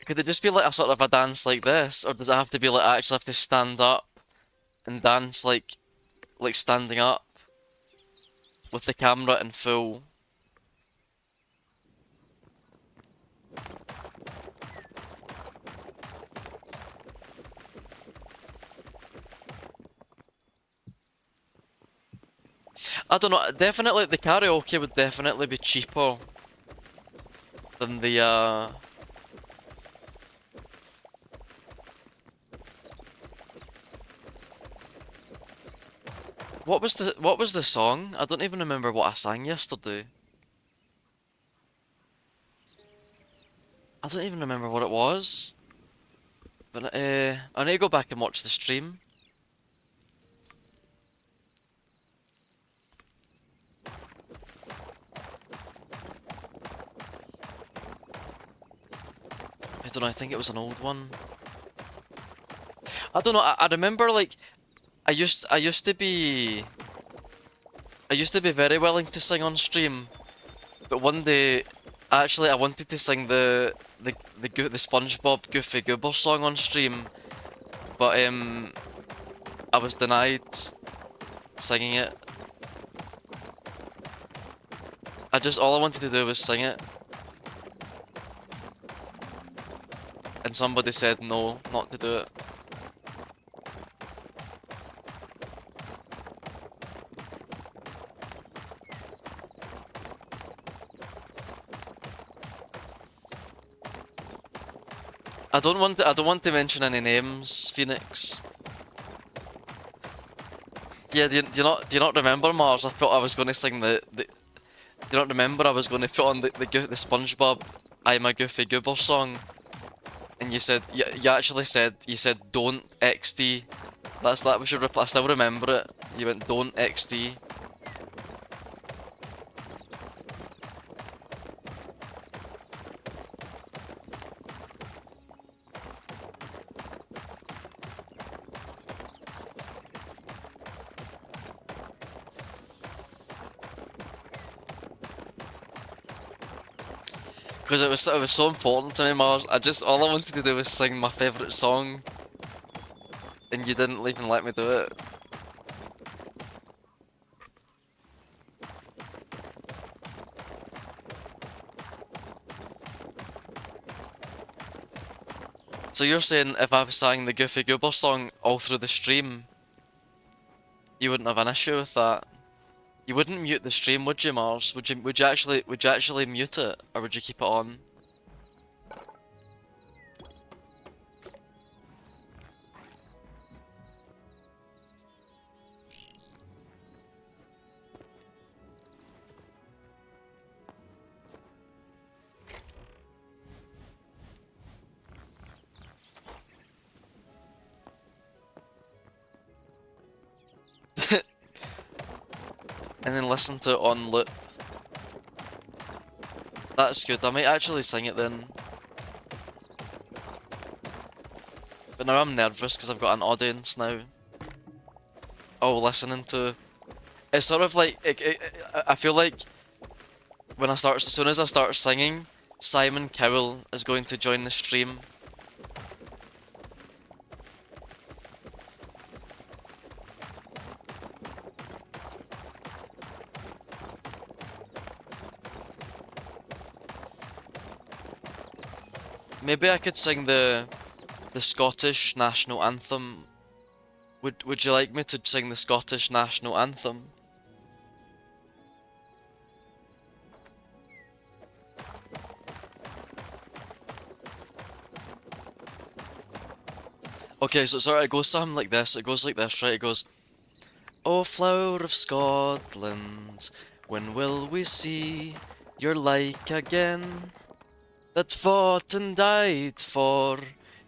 could it just be like a sort of a dance like this, or does it have to be like I actually have to stand up and dance like standing up with the camera in full? I don't know. Definitely, the karaoke would definitely be cheaper than the. What was the song? I don't even remember what I sang yesterday. I don't even remember what it was. But I need to go back and watch the stream. I don't know. I think it was an old one. I don't know. I remember like I used to be very willing to sing on stream, but one day, actually, I wanted to sing the SpongeBob Goofy Goober song on stream, but I was denied singing it. all I wanted to do was sing it, and somebody said no, not to do it. I don't want to mention any names, Phoenix. Yeah, do you not remember, Mars? I thought I was going to sing the. Do you not remember I was going to put on the SpongeBob I'm a Goofy Goober song, and you actually said don't XD. That was your reply. I still remember it. You went don't XD. Because it was so important to me, Mars. All I wanted to do was sing my favourite song, and you didn't even let me do it. So you're saying if I sang the Goofy Goober song all through the stream, you wouldn't have an issue with that? You wouldn't mute the stream, would you, Mars? Would you actually mute it, or would you keep it on? And then listen to it on loop. That's good. I might actually sing it then. But now I'm nervous because I've got an audience now. Oh, listening to. It's sort of like I feel like as soon as I start singing, Simon Cowell is going to join the stream. Maybe I could sing the Scottish national anthem. Would you like me to sing the Scottish national anthem? Okay, so sorry, it goes something like this. It goes like this, right? It goes, "O flower of Scotland, when will we see your like again? That fought and died for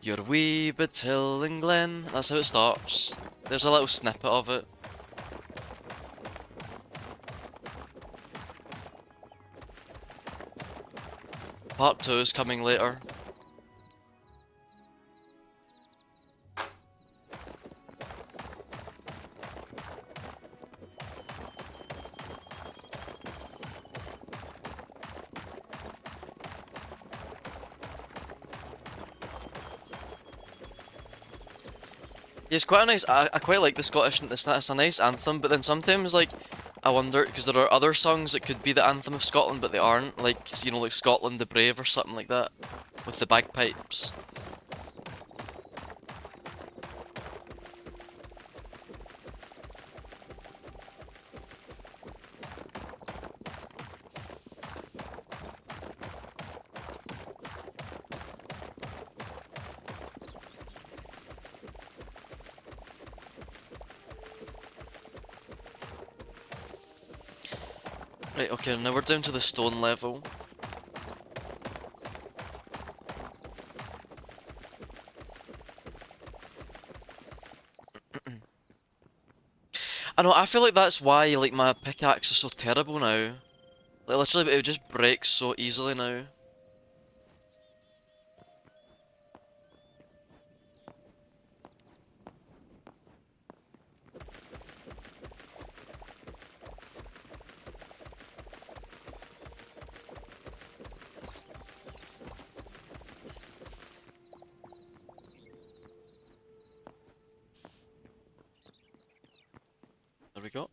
your wee bit hill and glen." That's how it starts. There's a little snippet of it. Part 2 is coming later. Yeah, it's quite a nice. I quite like the Scottish. It's a nice anthem, but then sometimes like I wonder because there are other songs that could be the anthem of Scotland, but they aren't. Like like Scotland the Brave or something like that, with the bagpipes. Right. Okay. Now we're down to the stone level. I know. I feel like that's why like my pickaxe is so terrible now. Like literally, it just breaks so easily now. There we go.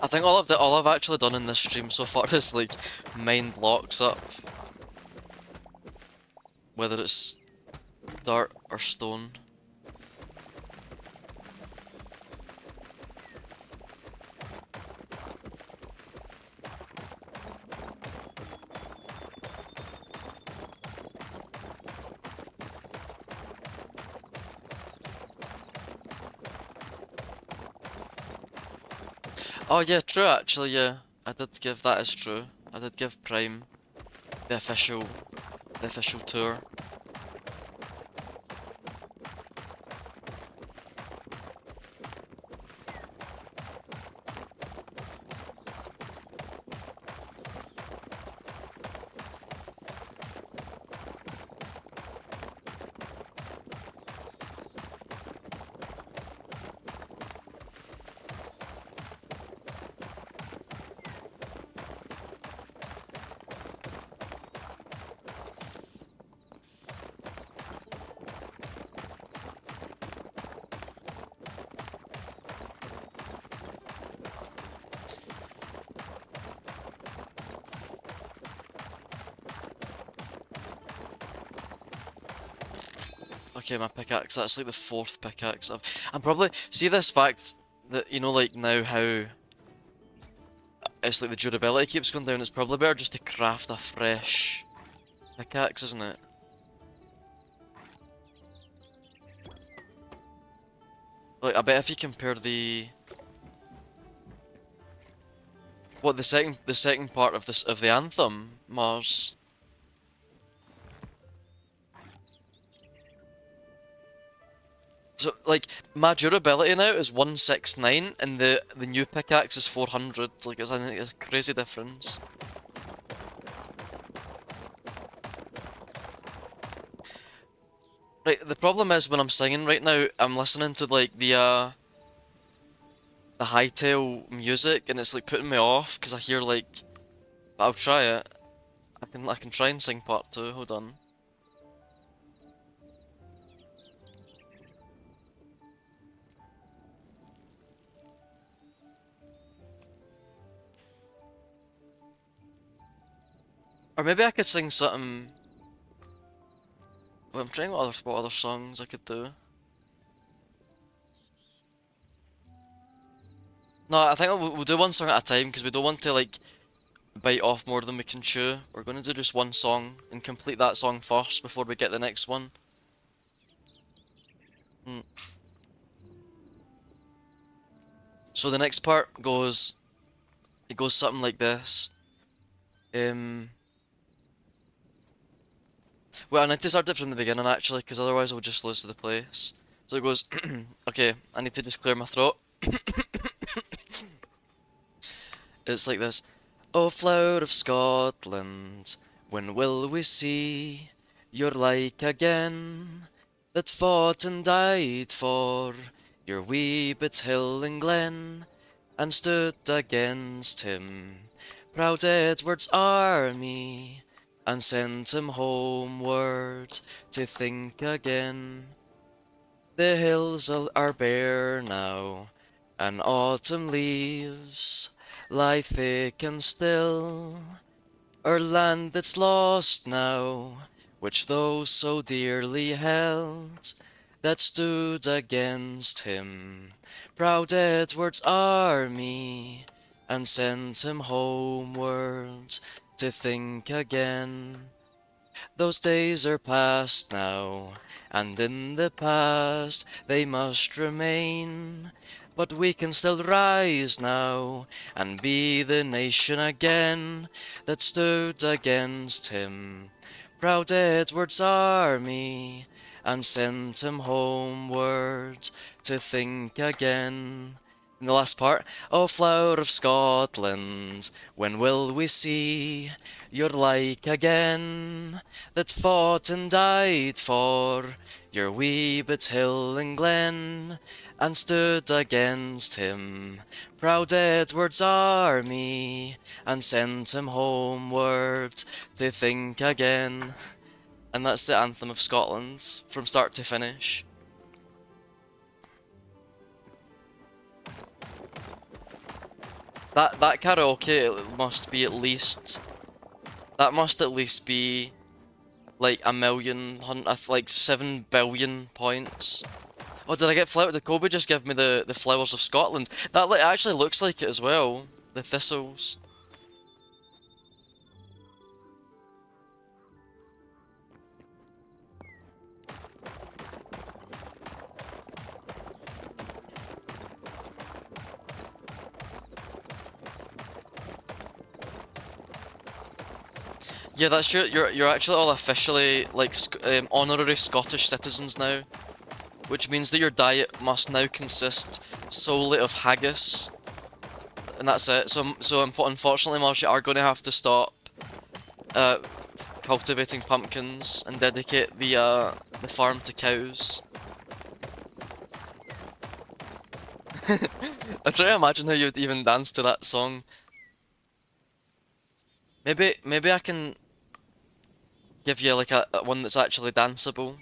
I think all I've actually done in this stream so far is like mine blocks up, whether it's dirt or stone. Oh yeah, true actually, yeah. I did give that is true. I did give Prime the official tour. Okay, my pickaxe, that's like the fourth pickaxe I'm probably see this fact that you know like now how it's like the durability keeps going down, it's probably better just to craft a fresh pickaxe, isn't it? Like I bet if you compare the second part of this of the anthem, Mars. So like my durability now is 169 and the new pickaxe is 400. Like it's a crazy difference. Right, the problem is when I'm singing right now, I'm listening to like the Hytale music and it's like putting me off because I hear like I'll try it. I can try and sing part two, hold on. Or maybe I could sing something. Well, I'm trying what other songs I could do. No, I think we'll do one song at a time because we don't want to like bite off more than we can chew. We're going to do just one song and complete that song first before we get the next one. Mm. So the next part goes, it goes something like this. Well, I need to start it from the beginning actually, because otherwise I'll just lose to the place. So it goes, okay, I need to just clear my throat. It's like this. O flower of Scotland, when will we see your like again? That fought and died for your wee bit hill and glen, and stood against him, proud Edward's army, and sent him homeward to think again. The hills are bare now, and autumn leaves lie thick and still. Our land that's lost now, which those so dearly held, that stood against him, proud Edward's army, and sent him homeward to think again. Those days are past now, and in the past they must remain. But we can still rise now, and be the nation again that stood against him, proud Edward's army, and sent him homeward to think again. In the last part, O flower of Scotland, when will we see your like again, that fought and died for your wee bit hill and glen, and stood against him, proud Edward's army, and sent him homeward to think again. And that's the anthem of Scotland, from start to finish. That karaoke must be at least that must at least be like a million, like 7 billion points. Oh, did I get flower? Did Kobe just give me the flowers of Scotland? That like actually looks like it as well. The thistles. Yeah, that's you're actually all officially like honorary Scottish citizens now, which means that your diet must now consist solely of haggis, and that's it. So unfortunately, Marsh, you are going to have to stop uh, cultivating pumpkins and dedicate the farm to cows. I'm trying to imagine how you'd even dance to that song. Maybe I can give you like a one that's actually danceable.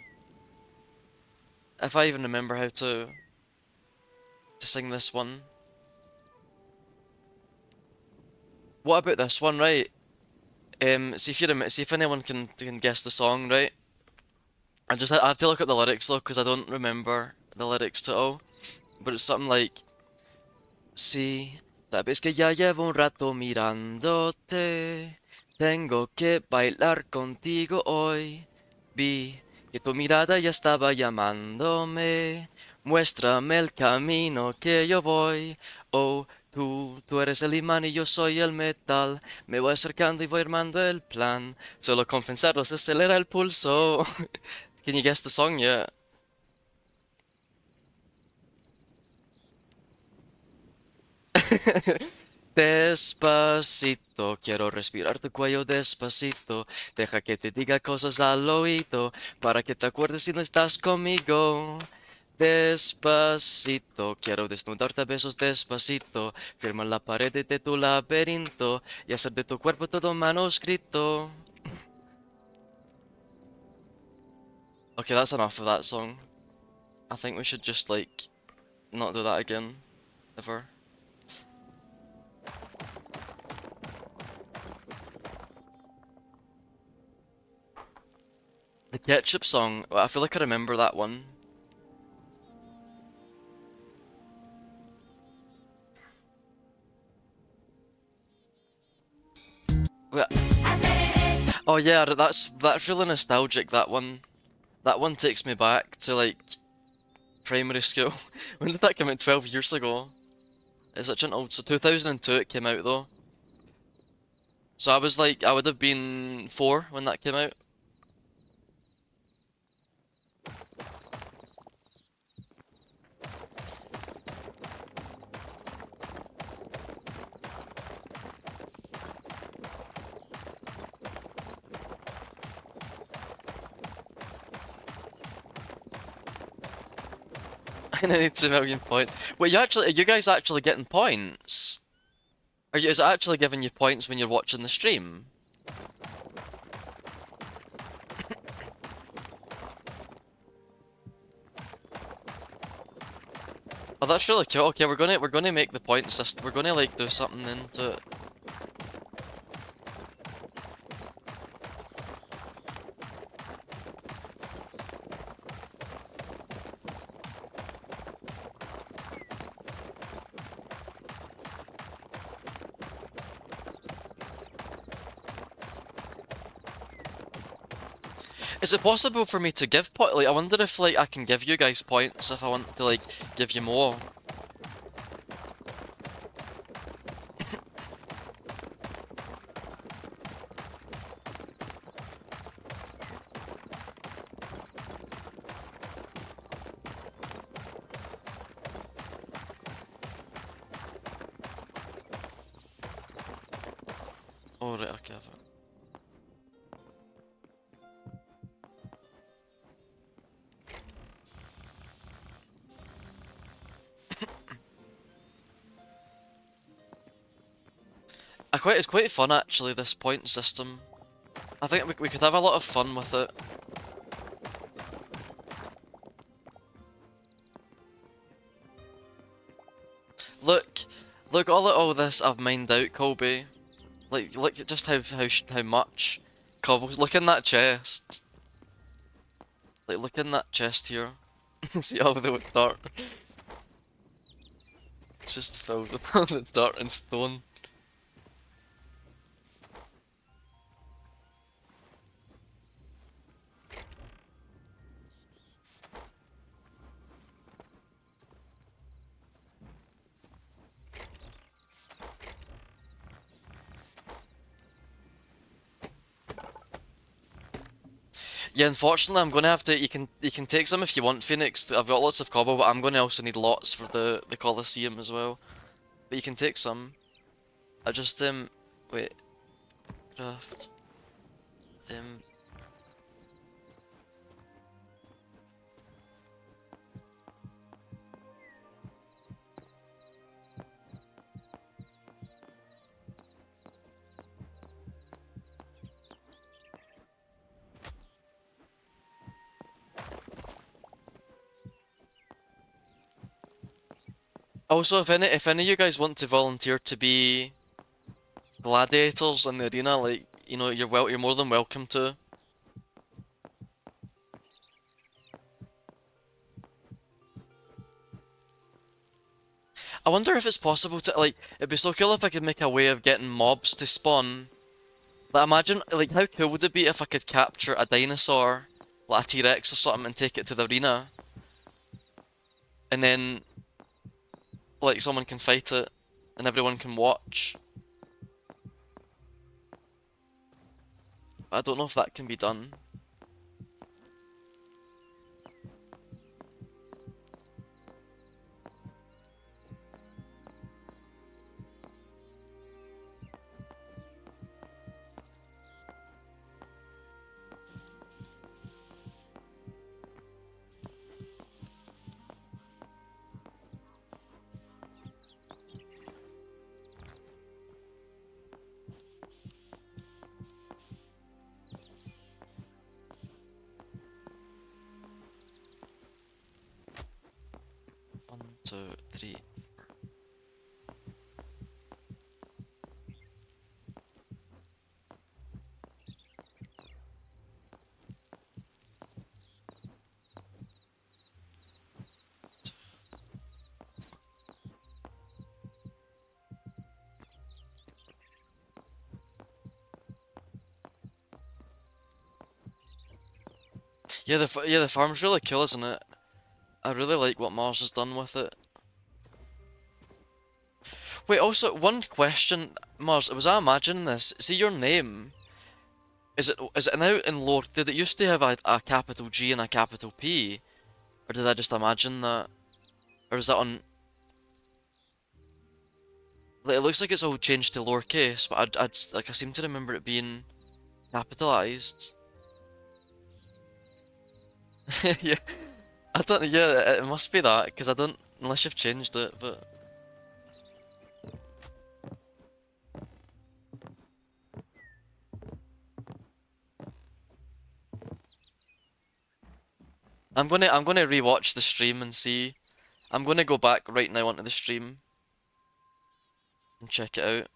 If I even remember how to sing this one. What about this one, right? See if see if anyone can guess the song, right? I have to look at the lyrics though, because I don't remember the lyrics to all. But it's something like, sí, sabes que ya llevo un rato mirándote. Tengo que bailar contigo hoy. Vi que tu mirada ya estaba llamándome. Muéstrame el camino que yo voy. Oh, tú eres el imán y yo soy el metal. Me voy acercando y voy armando el plan. Solo con pensarlo se acelera el pulso. Can you guess the song yet? Despacito, quiero respirar tu cuello despacito. Deja que te diga cosas al oído para que te acuerdes si no estás conmigo. Despacito, quiero desnudarte a besos despacito. Firma en la pared de tu laberinto y hacer de tu cuerpo todo manuscrito. Okay, that's enough of that song. I think we should just like not do that again, ever. The ketchup song, I feel like I remember that one. Oh yeah, that's really nostalgic. That one takes me back to like primary school. When did that come out? 12 years ago. It's such an old. So 2002 it came out though. So I was like, I would have been 4 when that came out. And I need 2 million points. Wait, are you guys actually getting points? Is it actually giving you points when you're watching the stream? Oh, that's really cool. Okay, we're gonna make the point system. We're gonna like do something into it. Is it possible for me to give point? Like, I wonder if like I can give you guys points if I want to like give you more. Oh right, okay. It's quite fun actually, this point system. I think we could have a lot of fun with it. Look, Look, all this I've mined out, Colby. Like, look at just how much cobbles. Look in that chest. Like, look in that chest here. See all the dirt. It's just filled with all the dirt and stone. Yeah, unfortunately, I'm gonna have to. You can take some if you want, Phoenix. I've got lots of cobble, but I'm gonna also need lots for the Colosseum as well. But you can take some. I just wait, craft um. Also, if any of you guys want to volunteer to be gladiators in the arena, like you're more than welcome to. I wonder if it's possible to like. It'd be so cool if I could make a way of getting mobs to spawn. Like imagine, like how cool would it be if I could capture a dinosaur, like a T-Rex or something, and take it to the arena, and then like someone can fight it, and everyone can watch. I don't know if that can be done. One, two, three. Yeah, the farm's really cool, isn't it? I really like what Mars has done with it. Wait, also one question, Mars. Was I imagining this? See your name. Is it now in lore? Did it used to have a capital G and a capital P, or did I just imagine that? Or is that on? Like, it looks like it's all changed to lowercase, but I seem to remember it being capitalized. Yeah, I don't. Yeah, it must be that because I don't unless you've changed it. But I'm gonna rewatch the stream and see. I'm gonna go back right now onto the stream and check it out.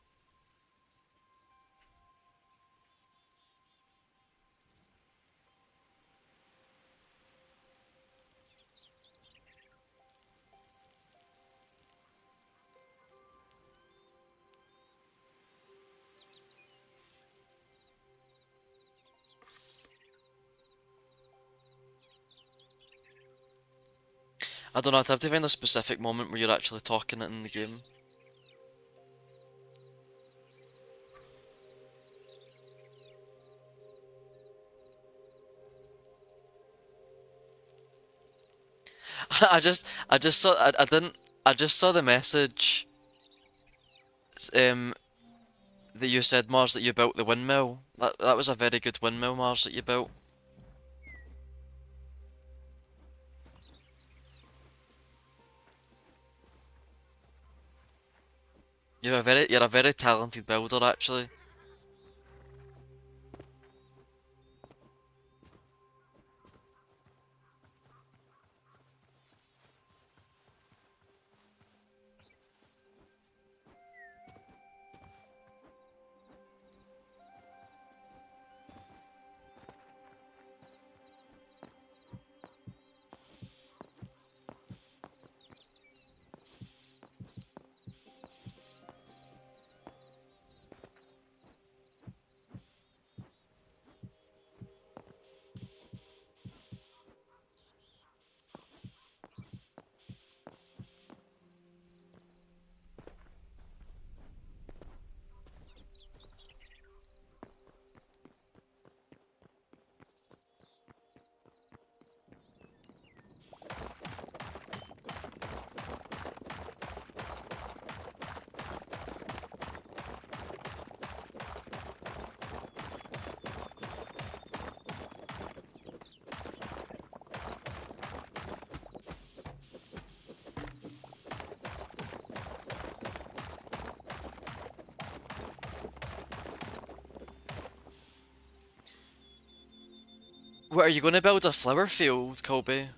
I don't know. I'd have to find a specific moment where you're actually talking it in the game. I just saw I didn't I just saw the message um that you said, Mars, that you built the windmill. That was a very good windmill, Mars, that you built. You're a very talented builder, actually. What, are you going to build a flower field, Colby?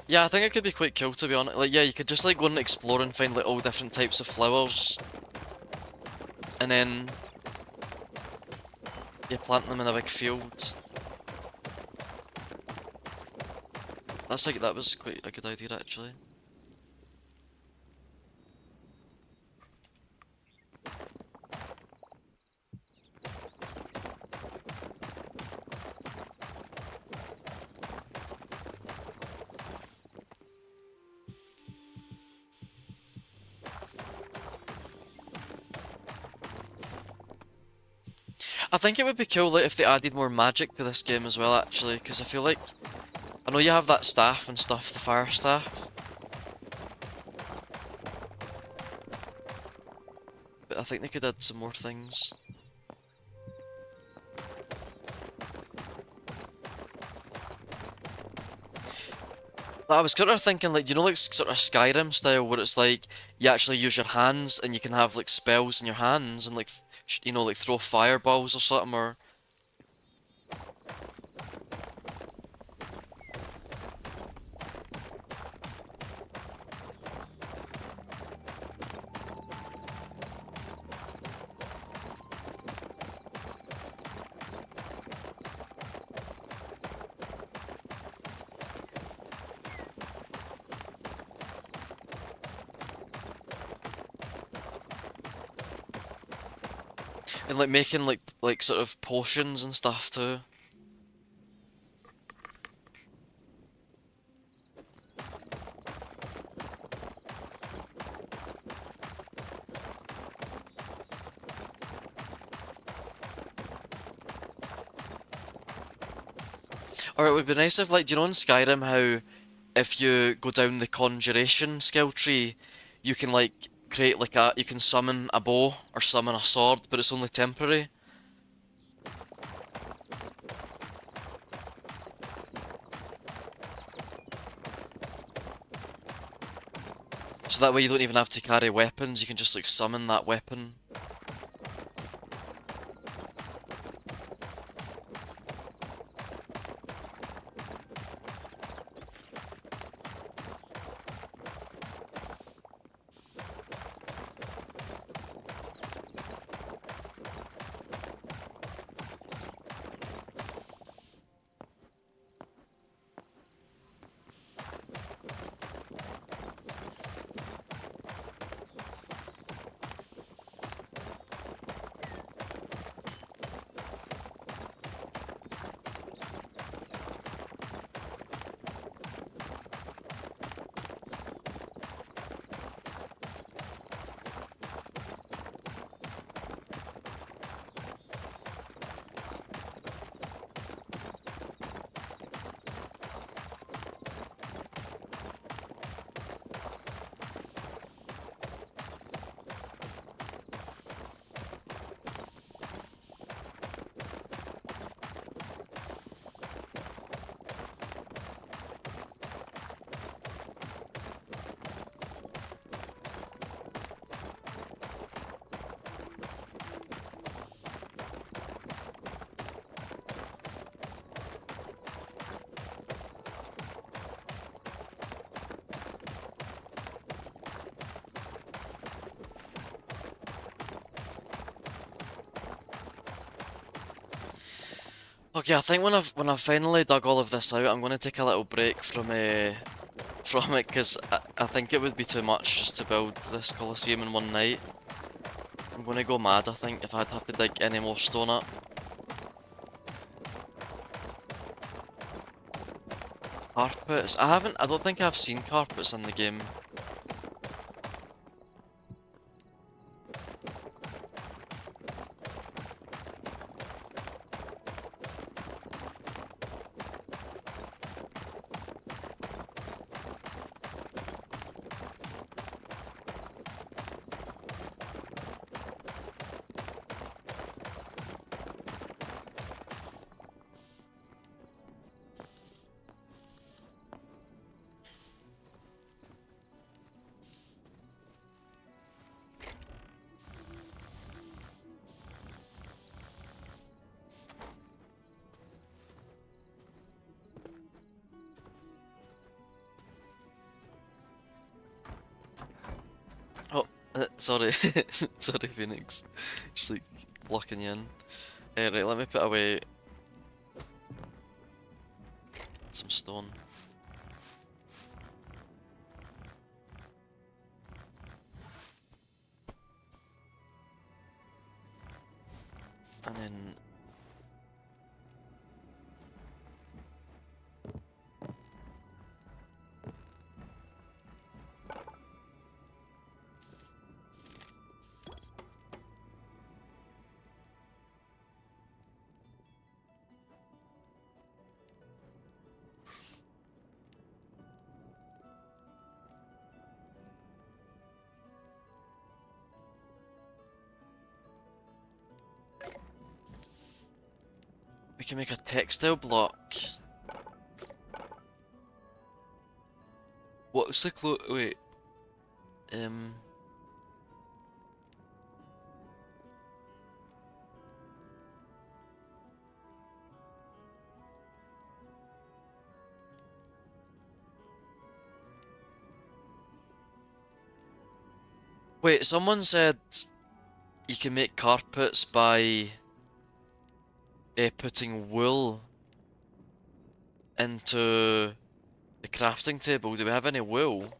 Yeah, I think it could be quite cool to be honest. Like, yeah, you could just like go and explore and find like all different types of flowers, and then you plant them in a big field. That's like that was quite a good idea actually. I think it would be cool like, if they added more magic to this game as well actually, because I feel like I know you have that staff and stuff, the fire staff, but I think they could add some more things. But I was kind of thinking like, you know, like sort of Skyrim style where it's like you actually use your hands and you can have like spells in your hands and like, you know, like throw fireballs or something or and like making like sort of potions and stuff too. Or it would be nice if like, do you know in Skyrim how if you go down the conjuration skill tree, you can like create like you can summon a bow or summon a sword, but it's only temporary. So that way you don't even have to carry weapons, you can just like summon that weapon. Okay, I think when I've finally dug all of this out, I'm gonna take a little break from it because I think it would be too much just to build this Colosseum in one night. I'm gonna go mad, I think, if I'd have to dig any more stone up. Carpets? I don't think I've seen carpets in the game. Sorry, sorry, Phoenix. Just like blocking you in. Right, let me put away some stone. And then we can make a textile block. What's the wait. Um Wait, someone said you can make carpets by putting wool into the crafting table. Do we have any wool?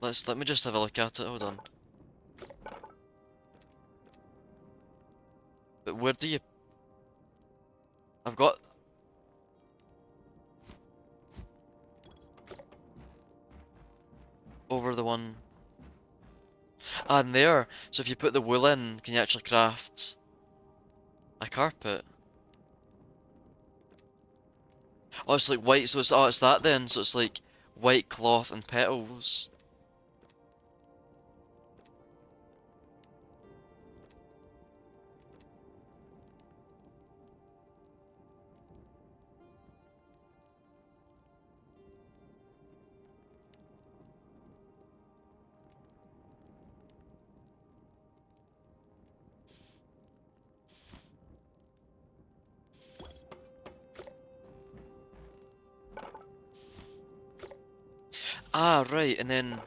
Let me just have a look at it, hold on. But where do you I've got over the one and there. So if you put the wool in, can you actually craft a carpet? Oh, it's like white, so it's that then. So it's like white cloth and petals. Ah, right, and then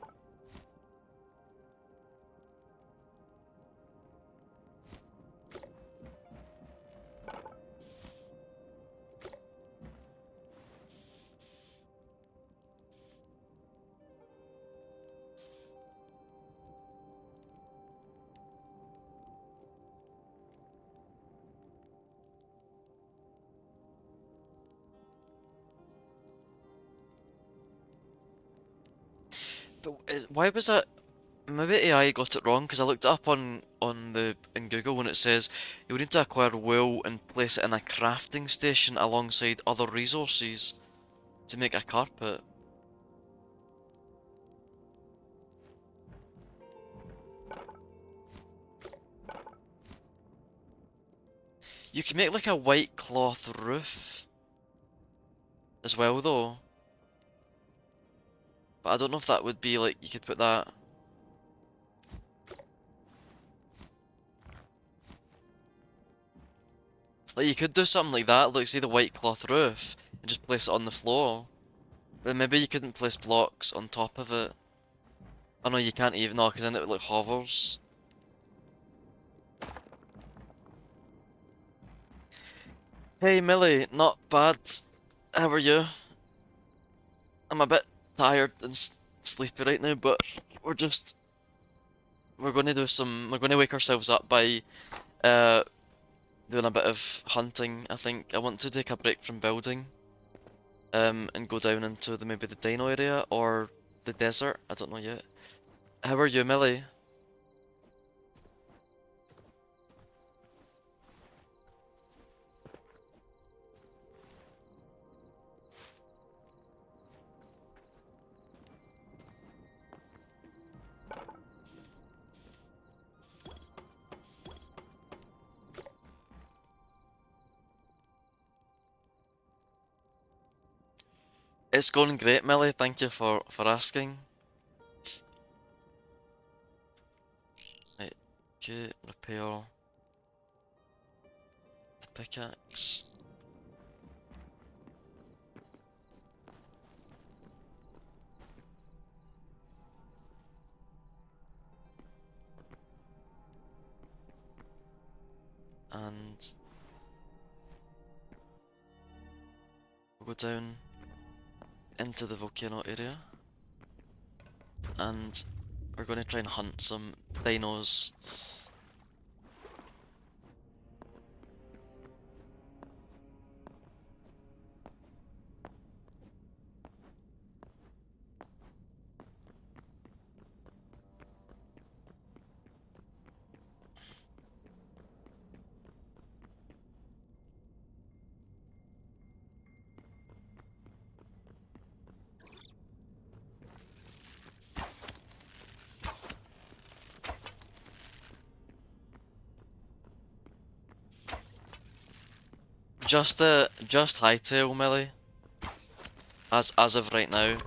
but why was that? Maybe AI got it wrong because I looked it up on the in Google when it says you would need to acquire wool and place it in a crafting station alongside other resources to make a carpet. You can make like a white cloth roof as well though. But I don't know if that would be like you could put that. Like you could do something like that, like say the white cloth roof, and just place it on the floor. But maybe you couldn't place blocks on top of it. Oh no, you can't even, no, because then it like hovers. Hey Millie, not bad. How are you? I'm a bit tired and sleepy right now, but we're just we're going to do some. We're going to wake ourselves up by uh doing a bit of hunting. I think I want to take a break from building, and go down into the maybe the dino area or the desert. I don't know yet. How are you, Millie? It's going great, Millie. Thank you for asking. Right, okay, repair the pickaxe. We'll go down into the volcano area. And we're going to try and hunt some dinos. Just Hytale, Millie. As of right now.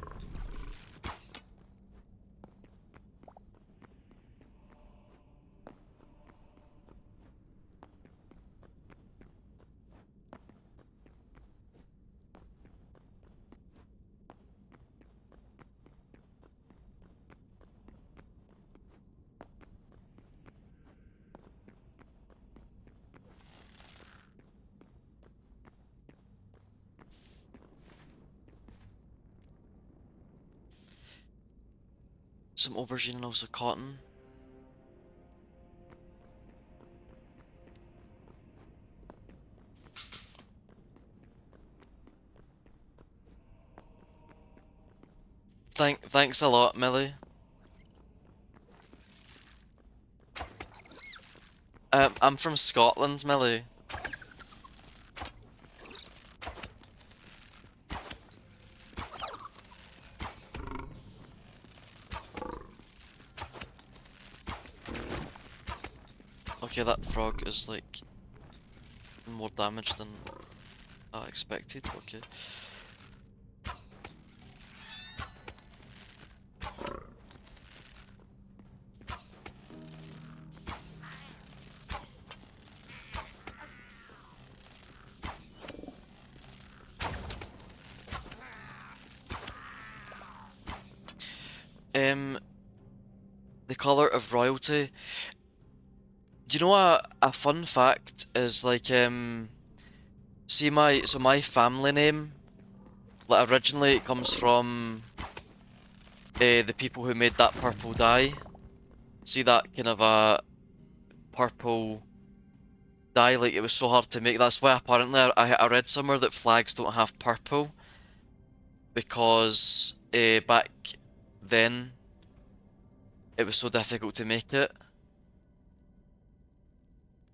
Some aubergine and also cotton. Thanks a lot, Millie. I'm from Scotland, Millie. Okay, that frog is like more damage than I expected. Okay. Um, the color of royalty. Do you know a fun fact is like see my family name, like originally it comes from the people who made that purple dye. See that kind of a purple dye, like it was so hard to make. That's why apparently I read somewhere that flags don't have purple because back then it was so difficult to make it.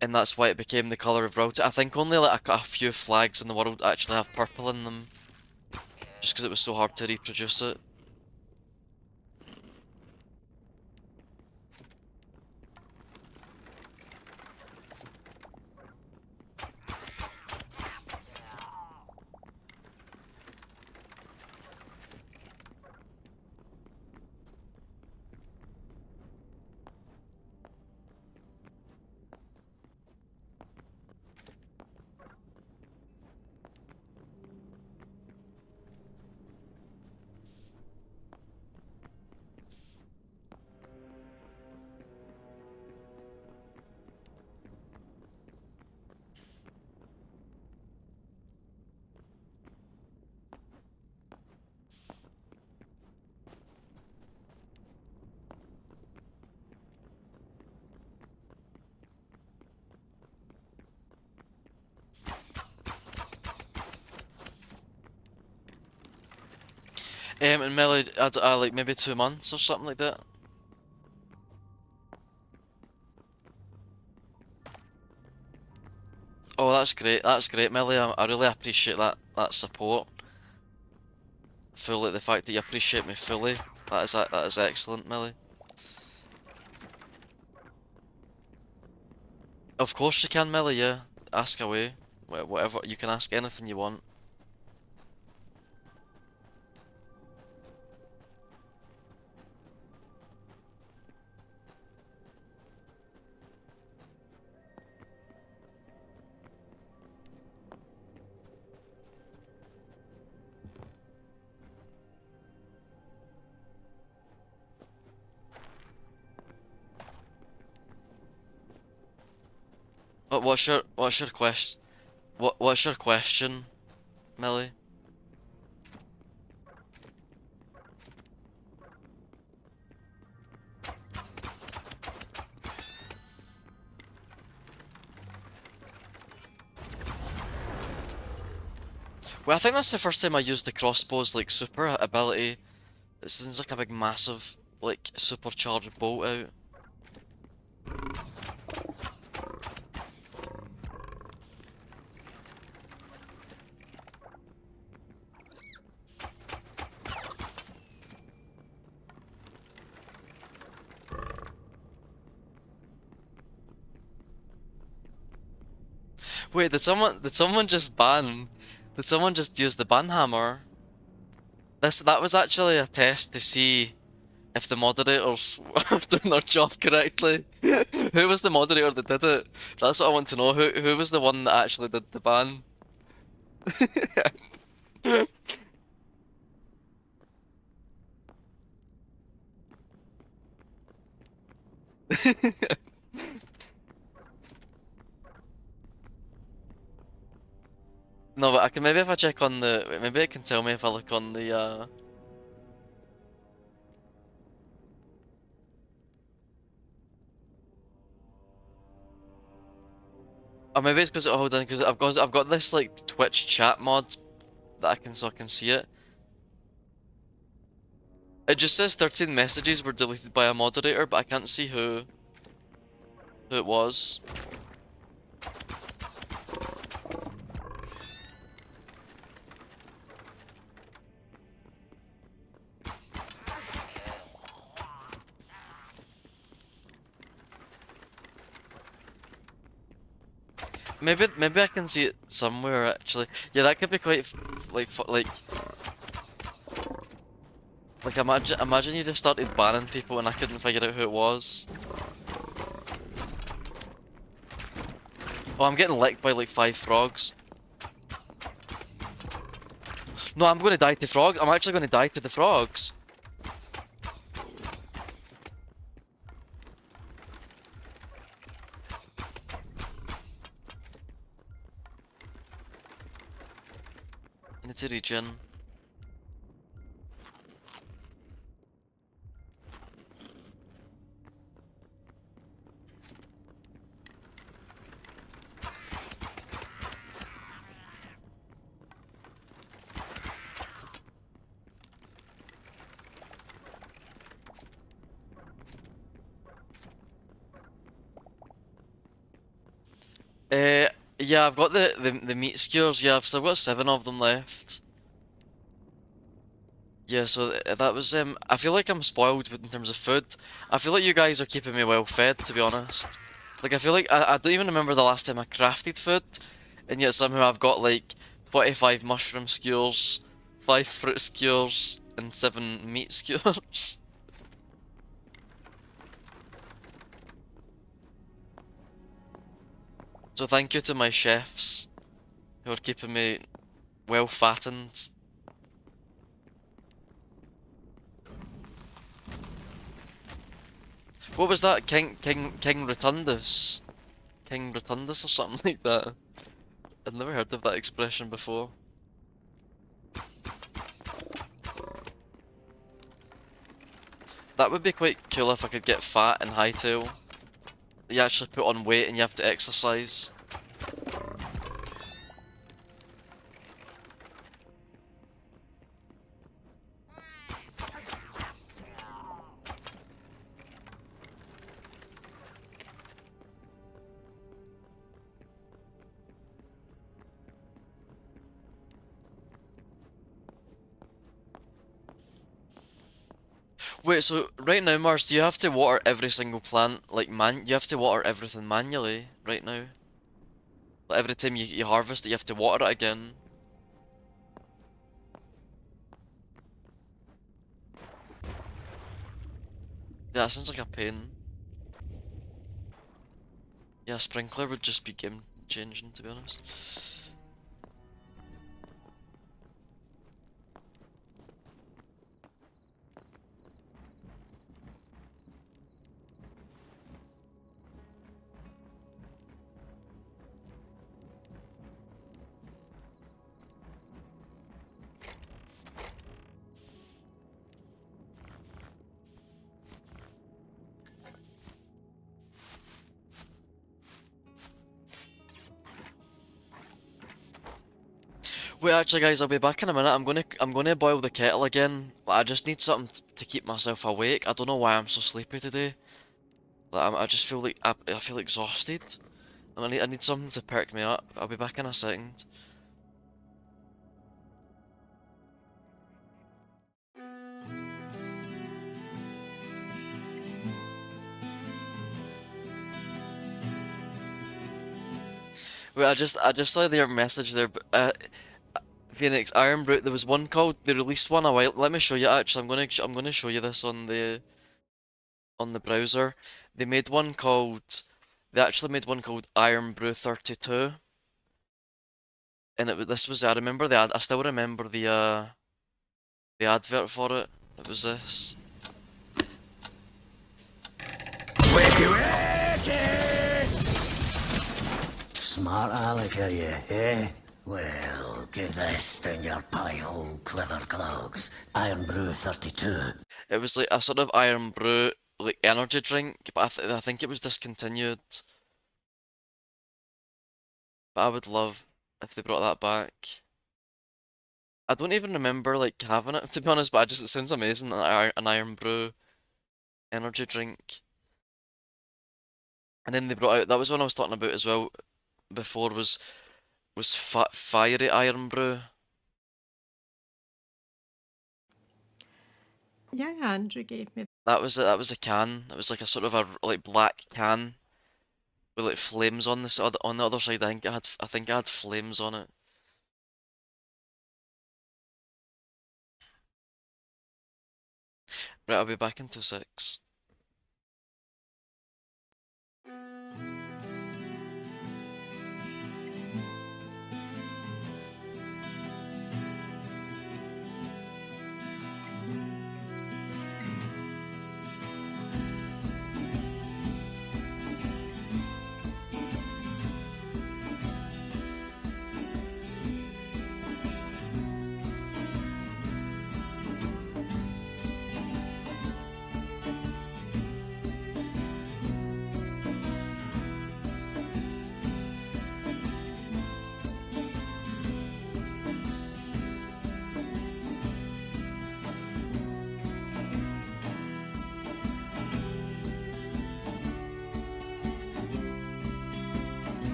And that's why it became the colour of royalty. I think only like a few flags in the world actually have purple in them. Just because it was so hard to reproduce it. And Melly, like maybe 2 months or something like that. Oh, that's great, Melly. I really appreciate that support. Fully, the fact that you appreciate me fully. That is excellent, Melly. Of course you can, Melly, yeah. Ask away. Whatever, you can ask anything you want. What's your question? What's your question, Millie? Well, I think that's the first time I used the crossbow's like super ability. It seems like a big massive like supercharged bolt out. Wait, did someone just ban? Did someone just use the ban hammer? That was actually a test to see if the moderators were doing their job correctly. Who was the moderator that did it? That's what I want to know. Who was the one that actually did the ban? No, but I can maybe if I check on the maybe it can tell me if I look on the or maybe it's because hold on because I've got this like Twitch chat mod that I can so I can see it. It just says 13 messages were deleted by a moderator, but I can't see who it was. Maybe I can see it somewhere actually. Yeah, that could be quite like imagine you just started banning people and I couldn't figure out who it was. Oh, I'm getting licked by like 5 frogs. No, I'm gonna die to frog. I'm actually gonna die to the frogs. I need to regen. Uh, yeah, I've got the meat skewers. Yeah, I've still got 7 of them left. Yeah, so that was I feel like I'm spoiled in terms of food. I feel like you guys are keeping me well fed, to be honest. Like I feel like I don't even remember the last time I crafted food, and yet somehow I've got like 25 mushroom skewers, 5 fruit skewers, and 7 meat skewers. So thank you to my chefs who are keeping me well fattened. What was that? King Rotundus? King Rotundus or something like that. I'd never heard of that expression before. That would be quite cool if I could get fat in Hytale. You actually put on weight and you have to exercise. Wait, so right now, Mars, do you have to water every single plant, like you have to water everything manually right now? Like every time you harvest it, you have to water it again. Yeah, that sounds like a pain. Yeah, a sprinkler would just be game changing, to be honest. Wait, actually, guys, I'll be back in a minute. I'm gonna boil the kettle again. Like, I just need something to keep myself awake. I don't know why I'm so sleepy today. Like, I just feel like I feel exhausted. And I need something to perk me up. I'll be back in a second. Wait, I just saw their message there. Phoenix Iron Brute. There was one called. They released one a while. Let me show you. Actually, I'm gonna show you this on the browser. They made one called. They actually made one called Iron Brew 32, and this was. I remember the ad. I still remember the advert for it. It was this. Wakey wakey! Smart aleck, are you, eh? Well, give this in your pie hole, clever clogs. Iron Brew 32. It was like a sort of Iron Brew like energy drink, but I think it was discontinued. But I would love if they brought that back. I don't even remember like having it to be honest, but it sounds amazing. An Iron Brew energy drink. And then they brought out, that was one I was talking about as well before, was fiery Iron Brew. Yeah, Andrew gave me. That was a can. It was like a sort of a like black can with like flames on the other side. I think it had flames on it. Right, I'll be back in 2 secs.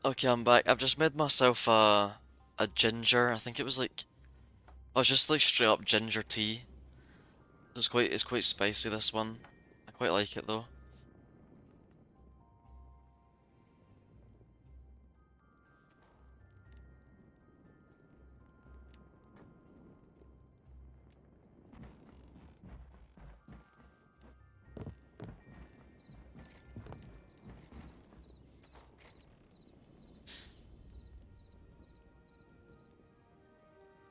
Okay, I'm back. I've just made myself a ginger. I think it was like I was just like straight up ginger tea. It's quite spicy this one. I quite like it though.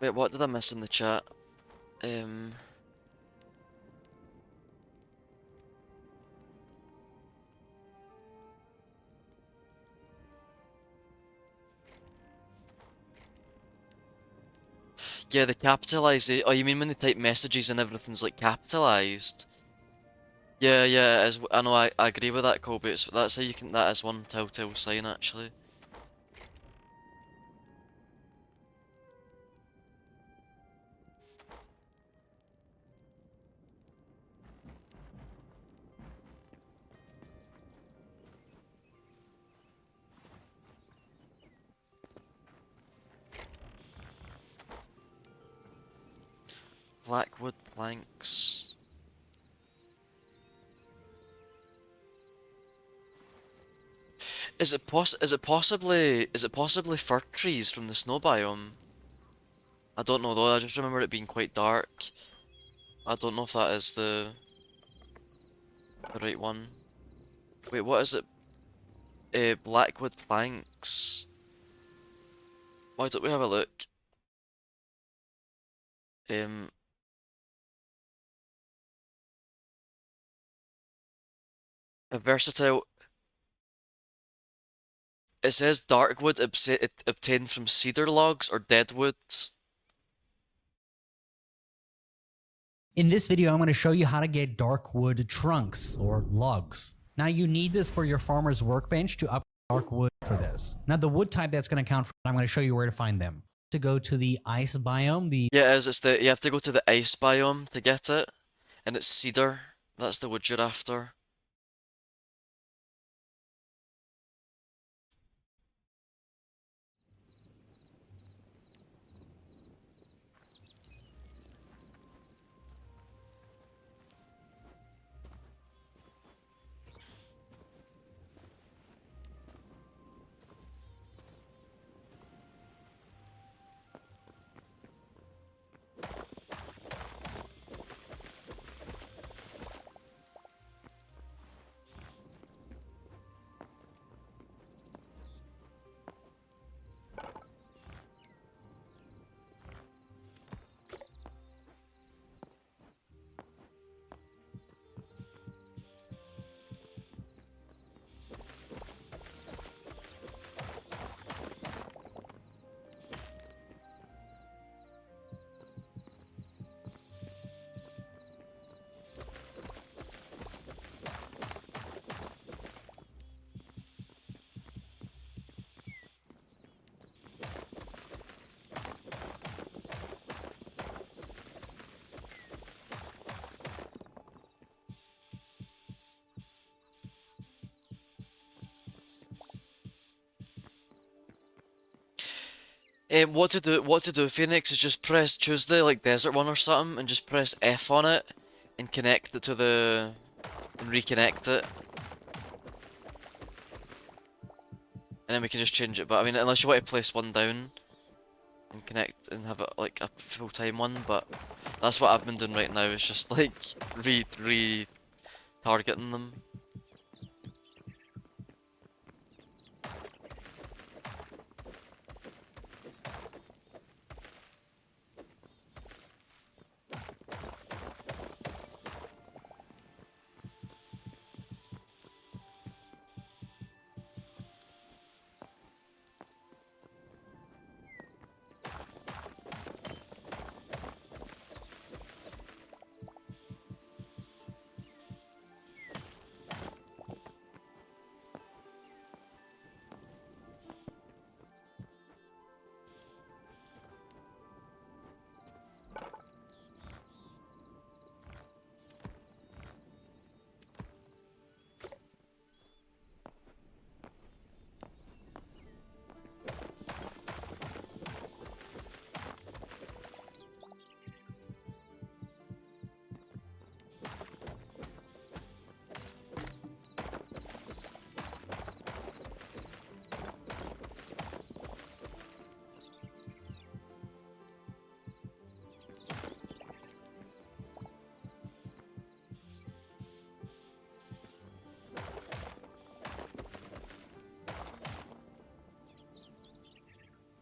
Wait, what did I miss in the chat? Um, yeah, the capitalization. Oh, you mean when they type messages and everything's like capitalized? Yeah, yeah, as I know, I agree with that, Colby. That's how you can. That is one telltale sign, actually. Blackwood planks. Is it possibly fir trees from the snow biome? I don't know though. I just remember it being quite dark. I don't know if that is the right one. Wait, what is it? Blackwood planks. Why don't we have a look? Um, a versatile. It says dark wood obtained from cedar logs or dead woods. In this video, I'm going to show you how to get dark wood trunks or logs. Now you need this for your farmer's workbench to up dark wood for this. Now the wood type that's going to count for, I'm going to show you where to find them. To go to the ice biome, Yeah, it is. It's the you have to go to the ice biome to get it, and it's cedar. That's the wood you're after. What to do, Phoenix, is just choose the like desert one or something, and just press F on it, and connect it to and reconnect it, and then we can just change it. But I mean, unless you want to place one down and connect and have it like a full-time one, but that's what I've been doing right now. Is just like re targeting them.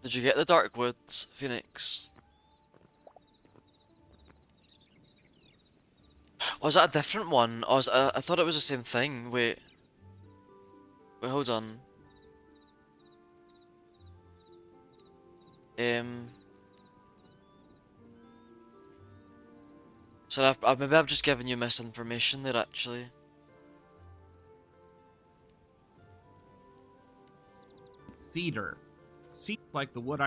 Did you get the dark woods, Phoenix? Oh, is that a different one? Oh, I thought it was the same thing. Wait, hold on. Um, so maybe I've just given you misinformation there, actually. Cedar. Seems like the wood I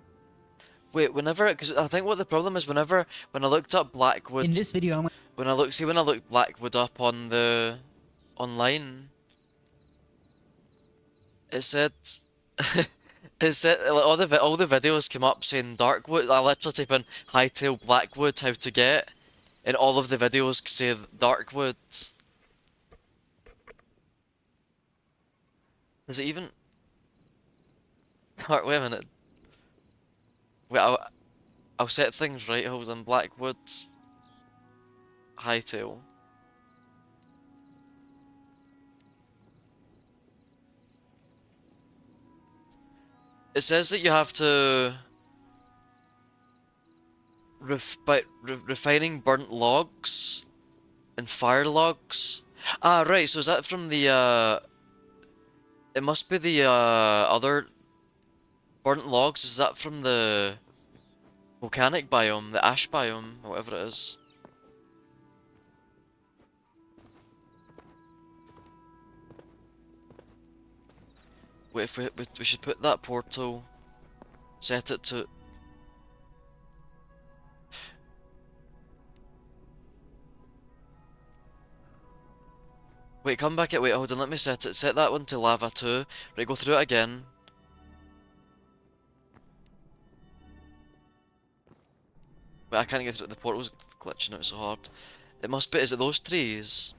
Wait, because I think what the problem is, when I looked up In Blackwood, this video, I'm when I looked Blackwood up on online, it said, it said, like, all the videos came up saying Darkwood. I literally type in Hytale Blackwood, how to get, and all of the videos say Darkwood. Is it even, wait a minute. Wait, I'll set things right, hold on, Blackwood, Hytale. It says that you have to refining burnt logs and fire logs. Ah, right. So is that from the It must be the other burnt logs. Is that from the volcanic biome, the ash biome, or whatever it is? Wait, if we should put that portal, set it to. Wait, come back at. Wait, hold on. Let me set it. Set that one to lava 2. Right, go through it again. Wait, I can't get through. The portal's glitching out so hard. It must be. Is it those trees?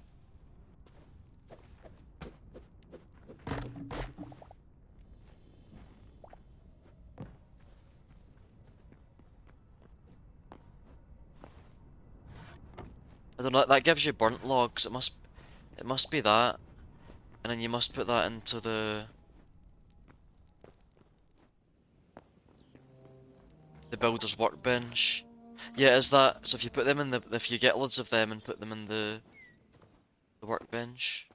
I don't know. That gives you burnt logs. It must be that, and then you must put that into the builder's workbench. Yeah, is that so? If you put them in if you get loads of them and put them in the workbench.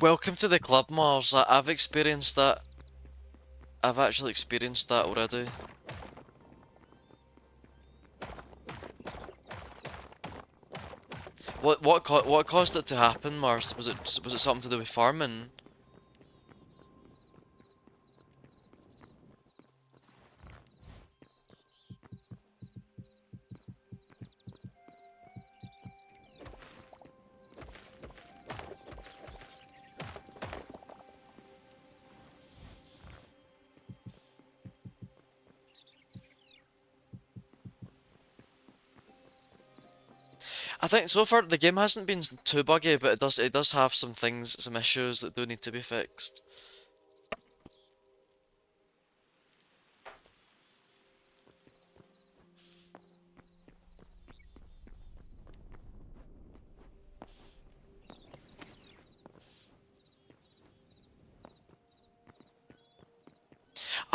Welcome to the club, Mars. I've experienced that. I've actually experienced that already. What caused it to happen, Mars? Was it something to do with farming? I think so far the game hasn't been too buggy, but it does have some issues that do need to be fixed.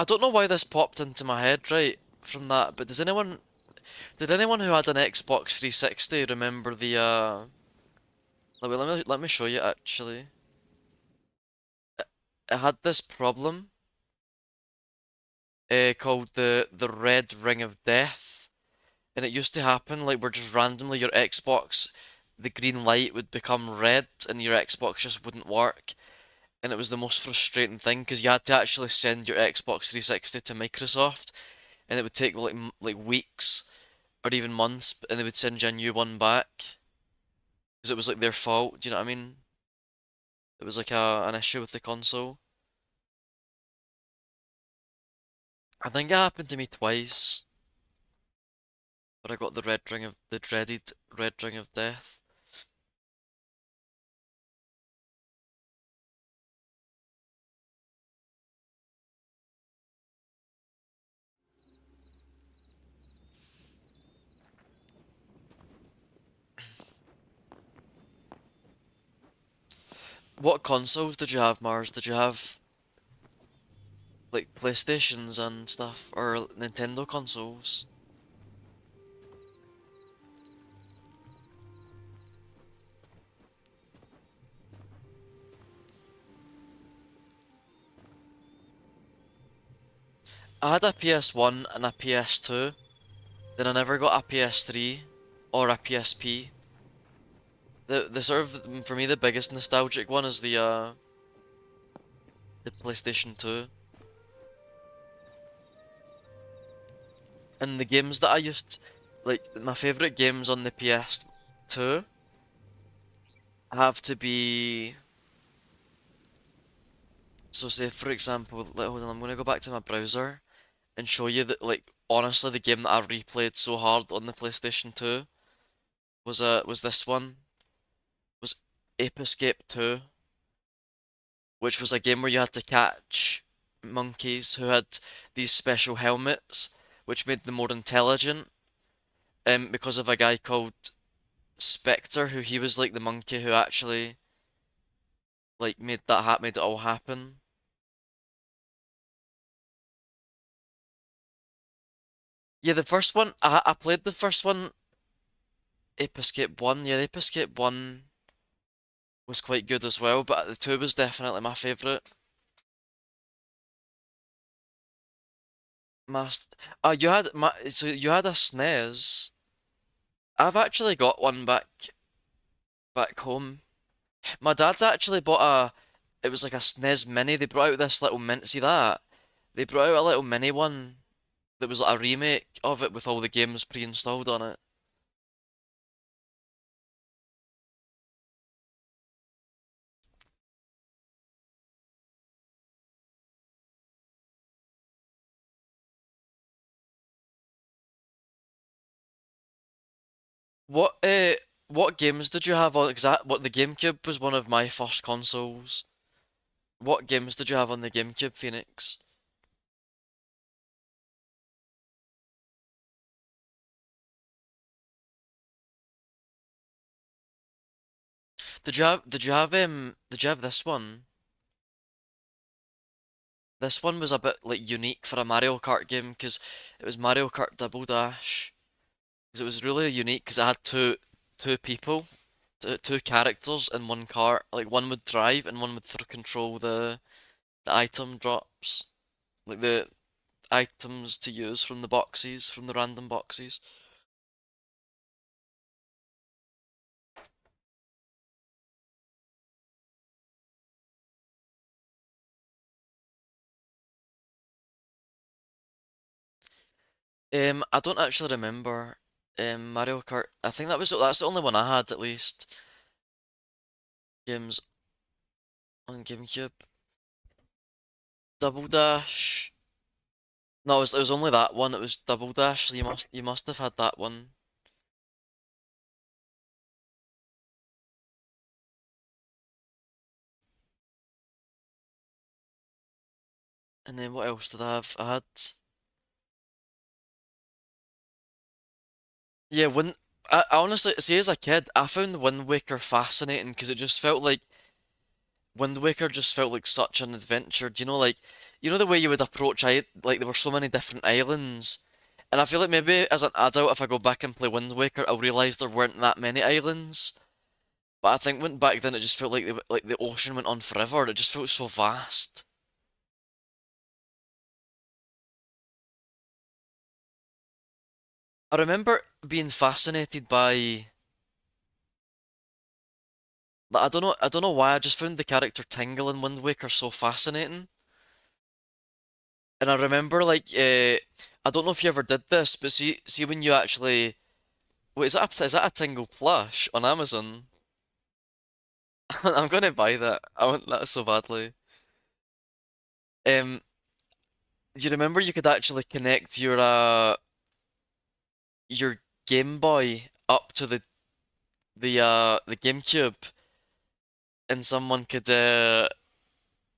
I don't know why this popped into my head right from that, but did anyone who had an Xbox 360 remember the let me show you actually. It had this problem called the red ring of death, and it used to happen like where just randomly your Xbox, the green light would become red and your Xbox just wouldn't work. And it was the most frustrating thing because you had to actually send your Xbox 360 to Microsoft, and it would take like weeks or even months, and they would send you a new one back because it was like their fault. Do you know what I mean? It was like an issue with the console. I think it happened to me twice, but I got the dreaded red ring of death. What consoles did you have, Mars? Did you have like PlayStations and stuff, or Nintendo consoles? I had a PS1 and a PS2, then I never got a PS3 or a PSP. The sort of for me the biggest nostalgic one is the PlayStation 2. And the games that I used like my favorite games on the PS2 have to be so say for example, hold on, I'm gonna go back to my browser and show you that like honestly the game that I replayed so hard on the PlayStation 2 was this one was Ape Escape 2, which was a game where you had to catch monkeys who had these special helmets which made them more intelligent because of a guy called Spectre who he was like the monkey who actually like made it all happen. Yeah, the first one I played the first one Ape Escape 1. Yeah, Ape Escape 1 was quite good as well, but the 2 was definitely my favorite. Master. So you had a SNES. I've actually got one back home. My dad's actually bought it was like a SNES Mini. They brought out this little mini. See that? They brought out a little mini one that was like a remake of it with all the games pre-installed on it. What what games did you have on exact? What the GameCube was one of my first consoles. What games did you have on the GameCube, Phoenix? Did you have this one? This one was a bit like unique for a Mario Kart game because it was Mario Kart Double Dash. Because it was really unique because it had two people, two characters in one car. Like one would drive and one would control the item drops, like the items to use from the boxes, from the random boxes. I don't actually remember Mario Kart. I think that's the only one I had at least. Games on GameCube. Double Dash. No, it was only that one. It was Double Dash. So you must have had that one. And then what else did I have? I had yeah. I honestly see as a kid, I found Wind Waker fascinating because it just felt like Wind Waker just felt like such an adventure. Do you know, like, you know the way you would approach like there were so many different islands, and I feel like maybe as an adult, if I go back and play Wind Waker, I'll realize there weren't that many islands. But I think when back then it just felt like like the ocean went on forever. It just felt so vast. I remember being fascinated by, like, I don't know why. I just found the character Tingle in Wind Waker so fascinating. And I remember like I don't know if you ever did this, but see when you actually wait, is that a Tingle plush on Amazon? I'm gonna buy that. I want that so badly. Um, do you remember you could actually connect your Game Boy up to the GameCube, and someone could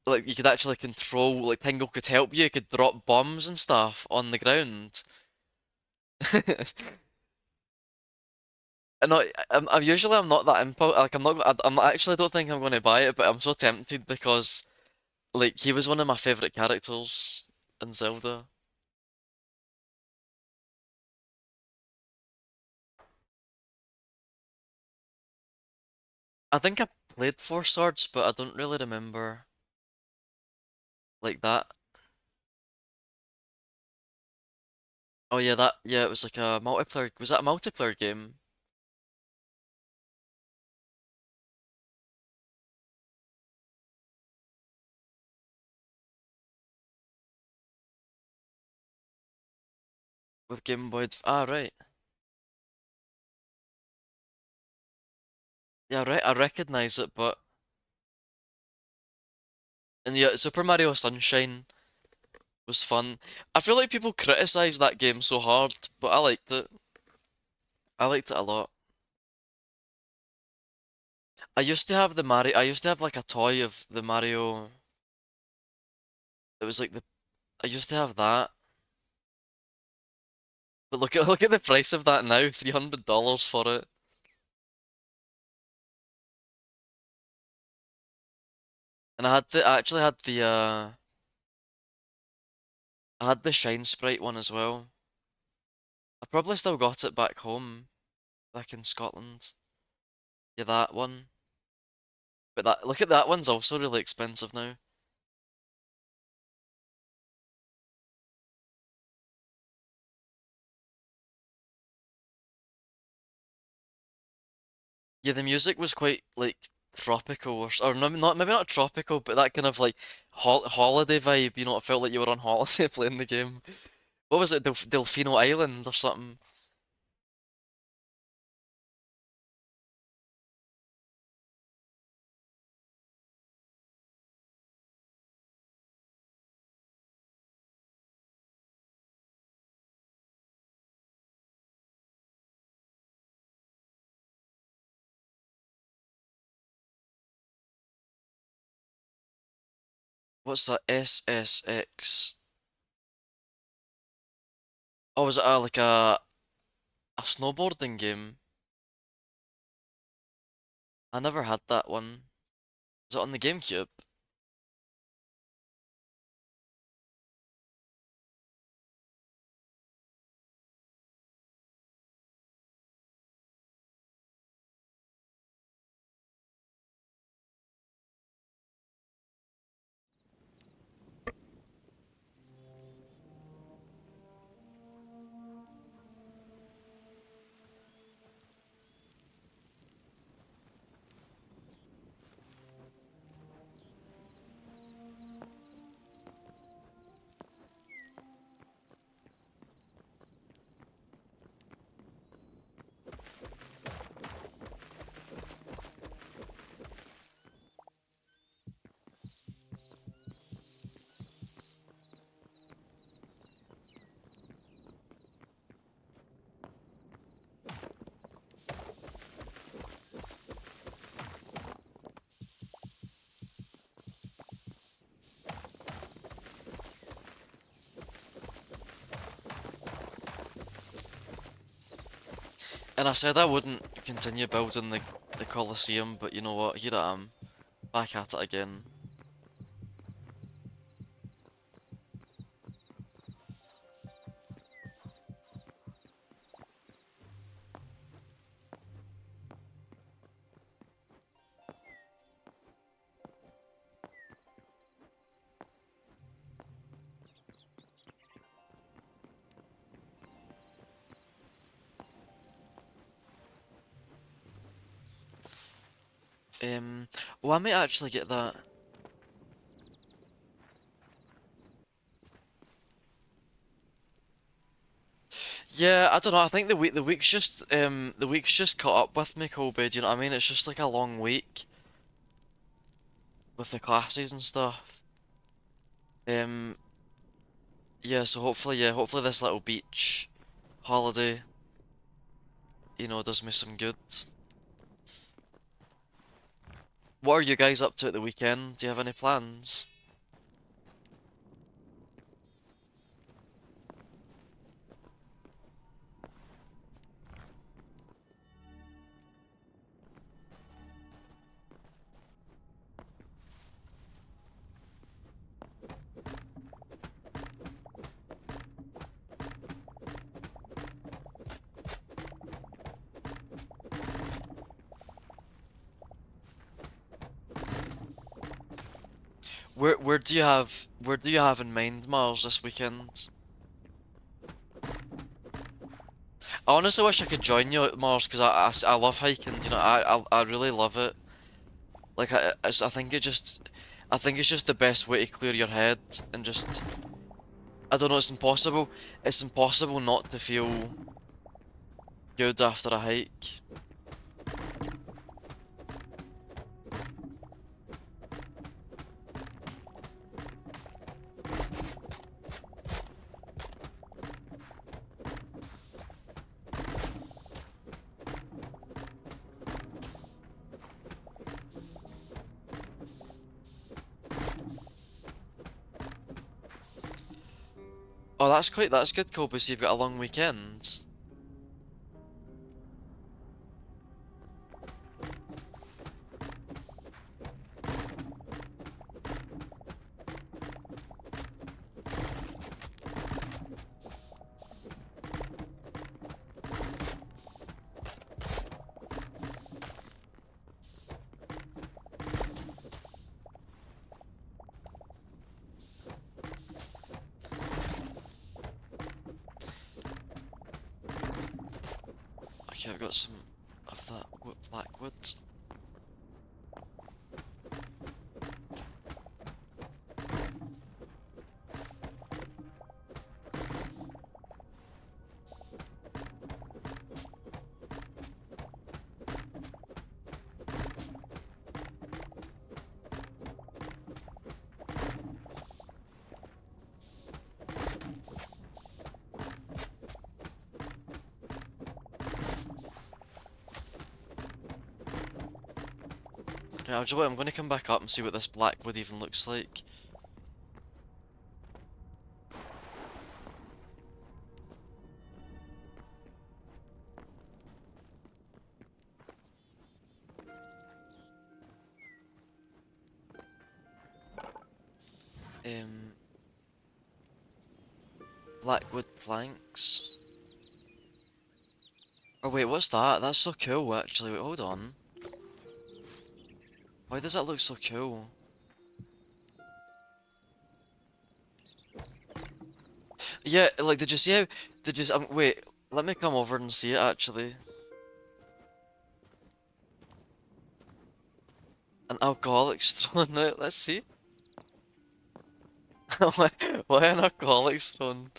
like you could actually control, like Tingle could help you, could drop bombs and stuff on the ground. And I'm usually I'm not that impulse. Like I'm actually don't think I'm going to buy it, but I'm so tempted because like he was one of my favorite characters in Zelda. I think I played Four Swords, but I don't really remember like that. Oh yeah, it was like a multiplayer. Was that a multiplayer game with Game Boy? Ah, right. Yeah, right. I recognize it, but and yeah, Super Mario Sunshine was fun. I feel like people criticize that game so hard, but I liked it. I liked it a lot. I used to have the Mario. I used to have like a toy of the Mario. It was like the. I used to have that. But look at the price of that now. $300 for it. And I actually had I had the Shine Sprite one as well. I probably still got it back home, back in Scotland. Yeah, that one. But that look at that one's also really expensive now. Yeah, the music was quite like tropical or no, not maybe not tropical, but that kind of like holiday vibe. You know, it felt like you were on holiday playing the game. What was it, Delfino Island or something? What's that? SSX? Oh, was it like a snowboarding game? I never had that one. Is it on the GameCube? And I said I wouldn't continue building the Colosseum, but you know what? Here I am. Back at it again. Oh, I might actually get that. Yeah, I don't know. I think the week's just caught up with me, Colby. Do you know what I mean? It's just like a long week with the classes and stuff. Um, yeah. So hopefully this little beach holiday, does me some good. What are you guys up to at the weekend? Do you have any plans? Where do you have in mind, Miles, this weekend? I honestly wish I could join you, Mars, because I love hiking. I really love it. Like I think it's just the best way to clear your head and just, I don't know. It's impossible. It's impossible not to feel good after a hike. Oh, that's good, Kobe. So you've got a long weekend. Okay, I've got some of that black wood. Yeah, I'm gonna come back up and see what this black wood even looks like. Um, Black wood planks. Oh wait, what's that? That's so cool, actually. Wait, hold on. Why does that look so cool? Yeah, like, did you see how... Did you... wait, let me come over and see it, actually. An alcoholic stone. Now, let's see. why, why an alcoholic stone?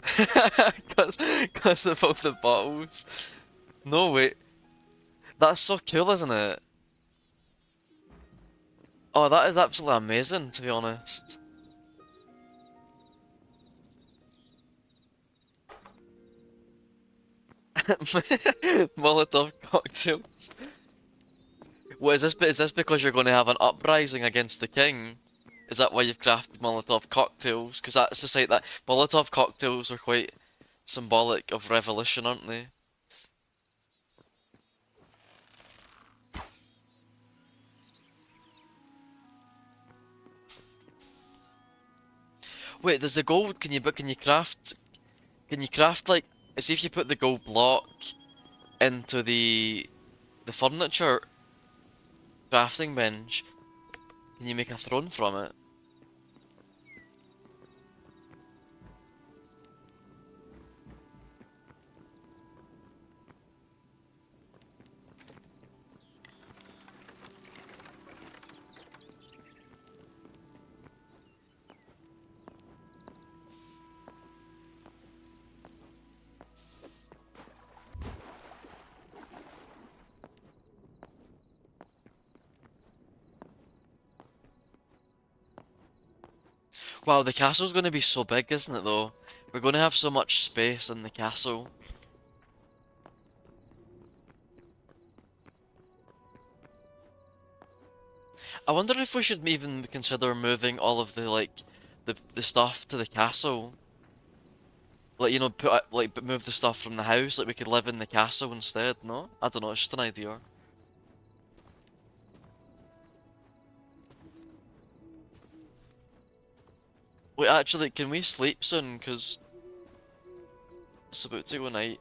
Because of both the bottles. No, wait. That's so cool, isn't it? Oh, that is absolutely amazing, to be honest. Molotov cocktails. What is this? Is this because you're going to have an uprising against the king? Is that why you've crafted Molotov cocktails? Because that's just like that. Molotov cocktails are quite symbolic of revolution, aren't they? Wait, there's the gold. Can you craft? Can you craft like? See if you put the gold block into the furniture crafting bench. Can you make a throne from it? Wow, the castle's going to be so big, isn't it, though? We're going to have so much space in the castle. I wonder if we should even consider moving all of the, like, the stuff to the castle. Like, you know, move the stuff from the house, like we could live in the castle instead, no? I don't know, it's just an idea. Wait, actually, can we sleep soon? Because it's about to go night.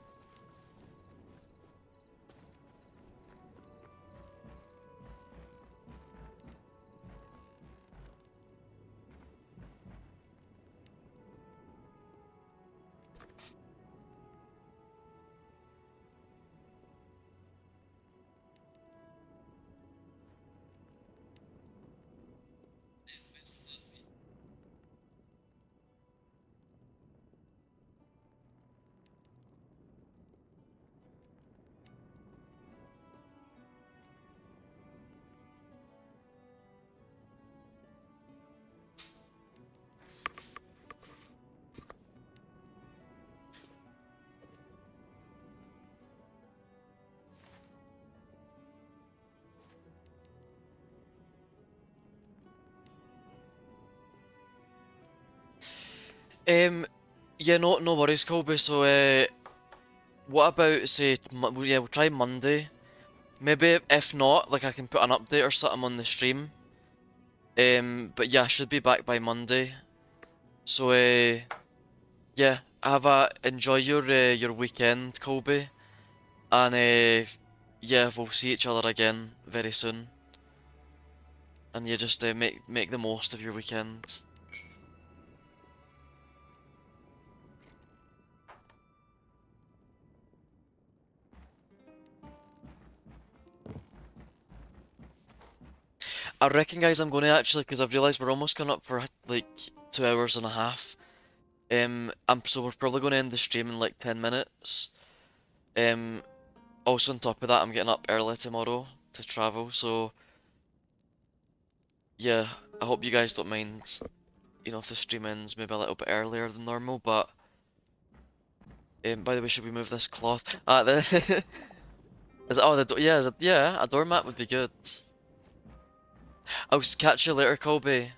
Um, yeah, no worries, Colby. So, what about, say, yeah, we'll try Monday. Maybe if not, like I can put an update or something on the stream. But yeah, I should be back by Monday. So, yeah, enjoy your weekend, Colby, and yeah, we'll see each other again very soon. And yeah, just make the most of your weekend. I reckon, guys, I'm going to actually, because I've realised we're almost coming up for like 2 hours and a half. So we're probably going to end the stream in like 10 minutes. Um, Also on top of that, I'm getting up early tomorrow to travel, so yeah, I hope you guys don't mind, you know, if the stream ends maybe a little bit earlier than normal, but by the way, should we move this cloth? The yeah, yeah, a doormat would be good. I'll catch you later, Colby.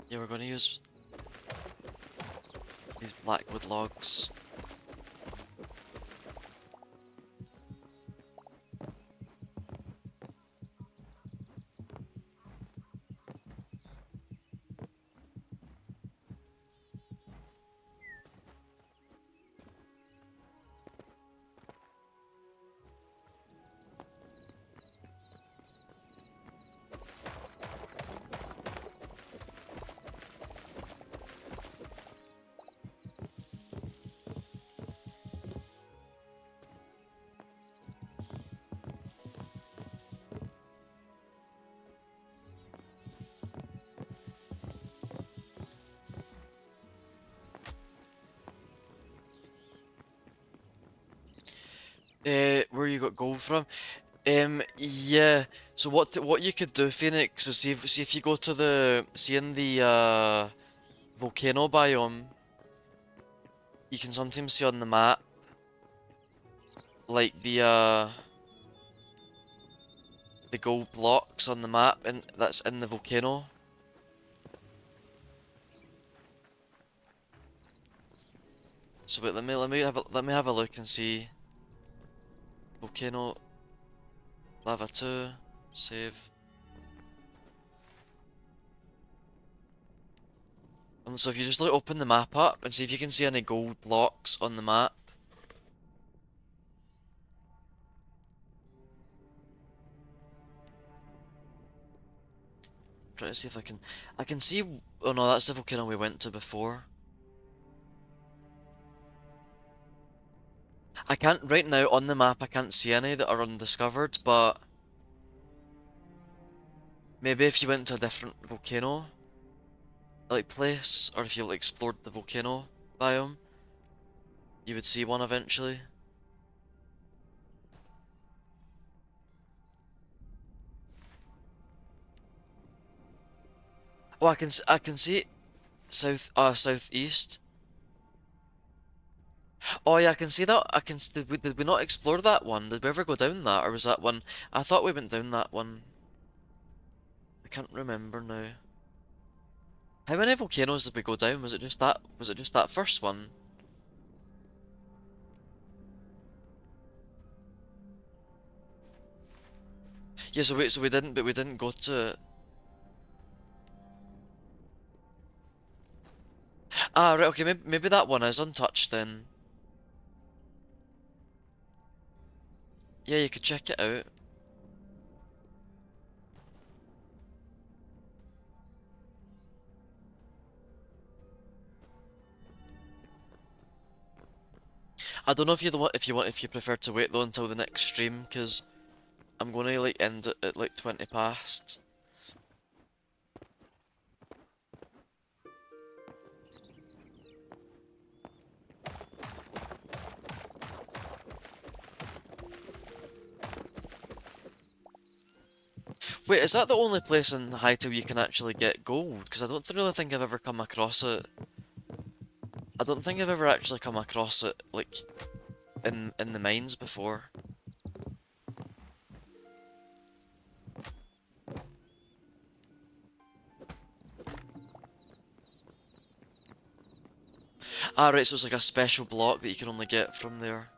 Yeah, we're gonna use these blackwood logs. Where you got gold from? Yeah. So what you could do, Phoenix, is see if you go to the see in the volcano biome, you can sometimes see on the map like the gold blocks on the map, and that's in the volcano. So wait, let me have a look and see. Volcano lava 2 save. So if you just like open the map up and see if you can see any gold blocks on the map. Try to see if I can see. Oh no, that's the volcano we went to before. I can't right now on the map. I can't see any that are undiscovered, but maybe if you went to a different volcano, like place, or if you like explored the volcano biome, you would see one eventually. Oh, I can see southeast. Oh yeah, I can see that. Did we not explore that one? Did we ever go down that, or was that one? I thought we went down that one. I can't remember now. How many volcanoes did we go down? Was it just that? Was it just that first one? Yeah, so we didn't, but we didn't go to. Ah, right. Okay, maybe that one is untouched then. Yeah, you could check it out. I don't know if if you prefer to wait though until the next stream, because I'm gonna like end it at like 20 past. Wait, is that the only place in Hytale you can actually get gold? Because I don't really think I've ever come across it. I don't think I've ever actually come across it like in the mines before. Ah, right, so it's like a special block that you can only get from there.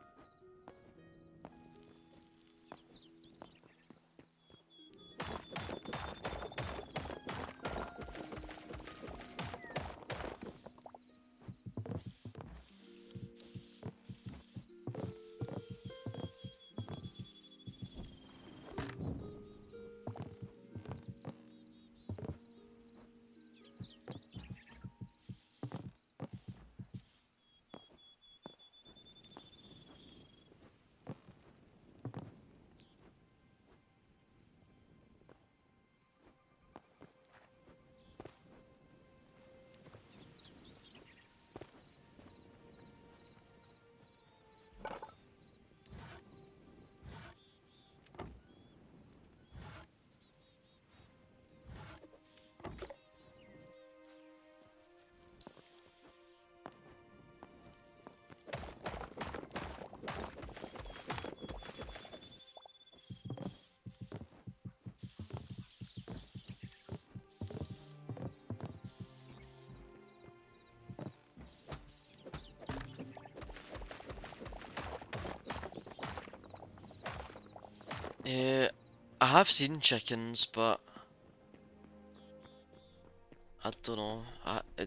Uh, I have seen chickens, but I don't know.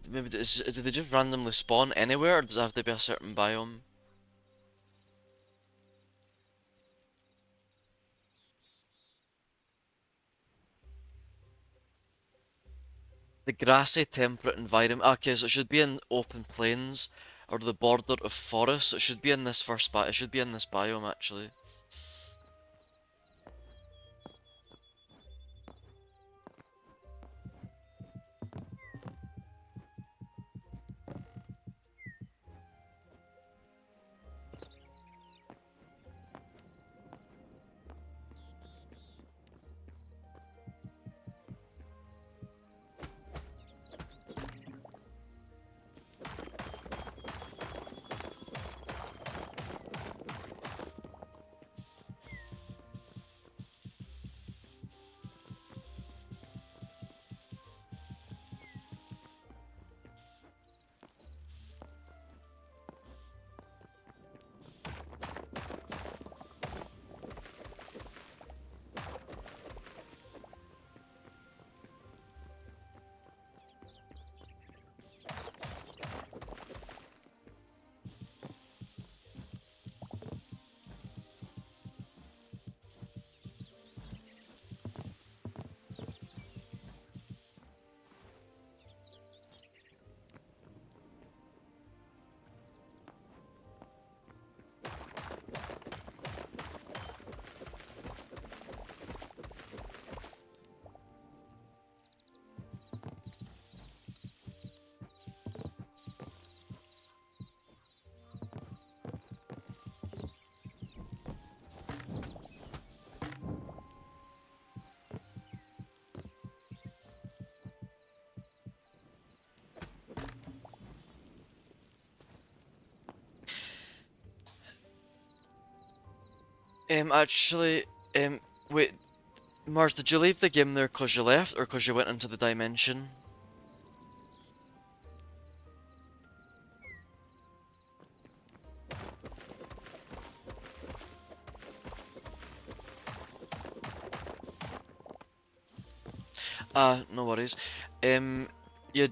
Maybe do they just randomly spawn anywhere, or does it have to be a certain biome? The grassy temperate environment. Okay, so it should be in open plains or the border of forest. It should be in this it should be in this biome actually. Actually, wait, Mars, did you leave the game there cause you left, or cause you went into the dimension? No worries. You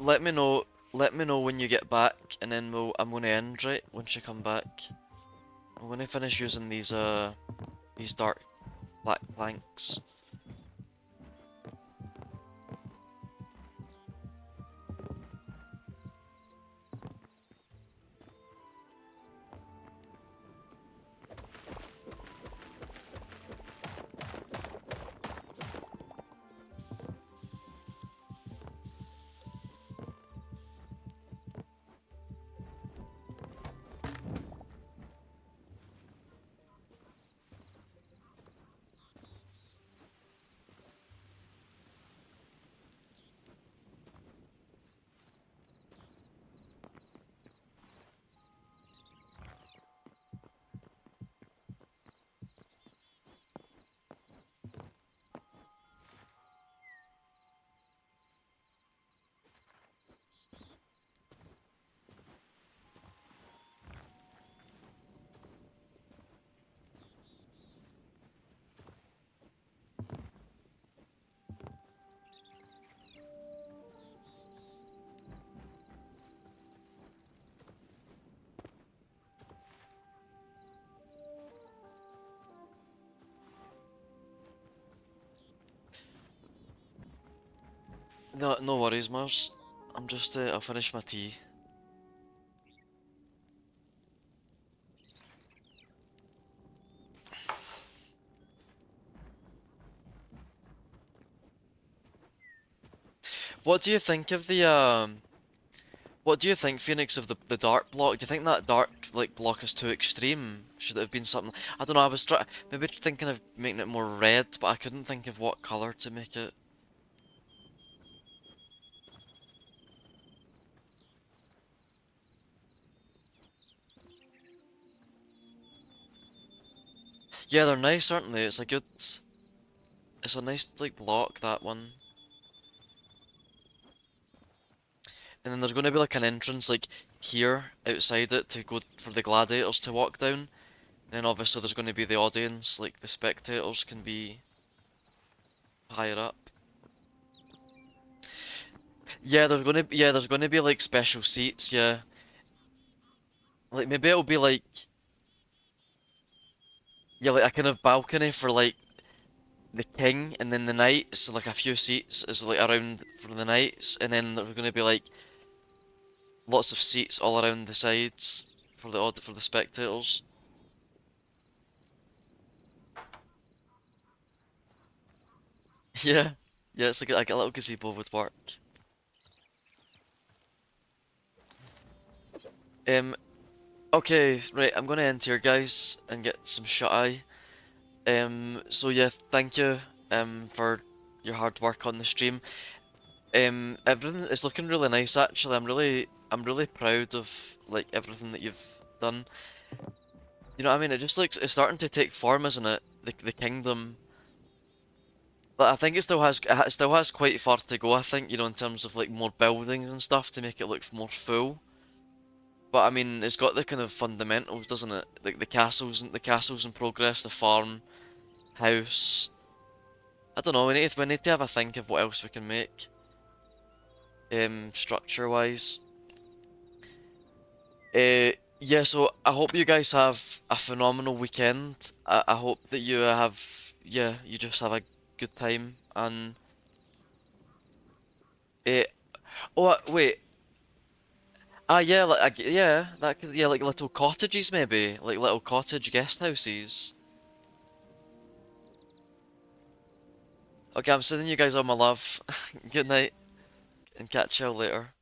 let me know when you get back, and then I'm gonna end right once you come back. I'm gonna finish using these dark black planks. No worries, Mars. I'll finish my tea. What do you think of what do you think, Phoenix, of the dark block? Do you think that dark like block is too extreme? Should it have been something? I don't know. I was maybe thinking of making it more red, but I couldn't think of what color to make it. Yeah, they're nice, aren't they? It's a nice like block, that one. And then there's going to be like an entrance like here outside it to go for the gladiators to walk down. And then obviously there's going to be the audience, like the spectators can be higher up. Yeah, there's going to be like special seats, yeah. Like maybe it'll be like yeah, like a kind of balcony for like the king and then the knights, so like a few seats is like around for the knights, and then there's going to be like lots of seats all around the sides for the spectators. Yeah. Yeah, it's like a little gazebo would work. Um, okay, right, I'm gonna end here, guys, and get some shut eye. So yeah, thank you, for your hard work on the stream. Everything is looking really nice, actually. I'm really proud of, like, everything that you've done. You know what I mean? It just looks, it's starting to take form, isn't it? The kingdom. But I think it still has quite far to go, I think, you know, in terms of, like, more buildings and stuff to make it look more full. But I mean, it's got the kind of fundamentals, doesn't it? Like the castles in progress, the farm, house. I don't know. We need to have a think of what else we can make. Structure wise. Yeah. So I hope you guys have a phenomenal weekend. I hope that you yeah, you just have a good time and. Uh, wait. Ah, yeah, yeah, yeah, like little cottages maybe, like little cottage guest houses. Okay, I'm sending you guys all my love. Good night, and catch you later.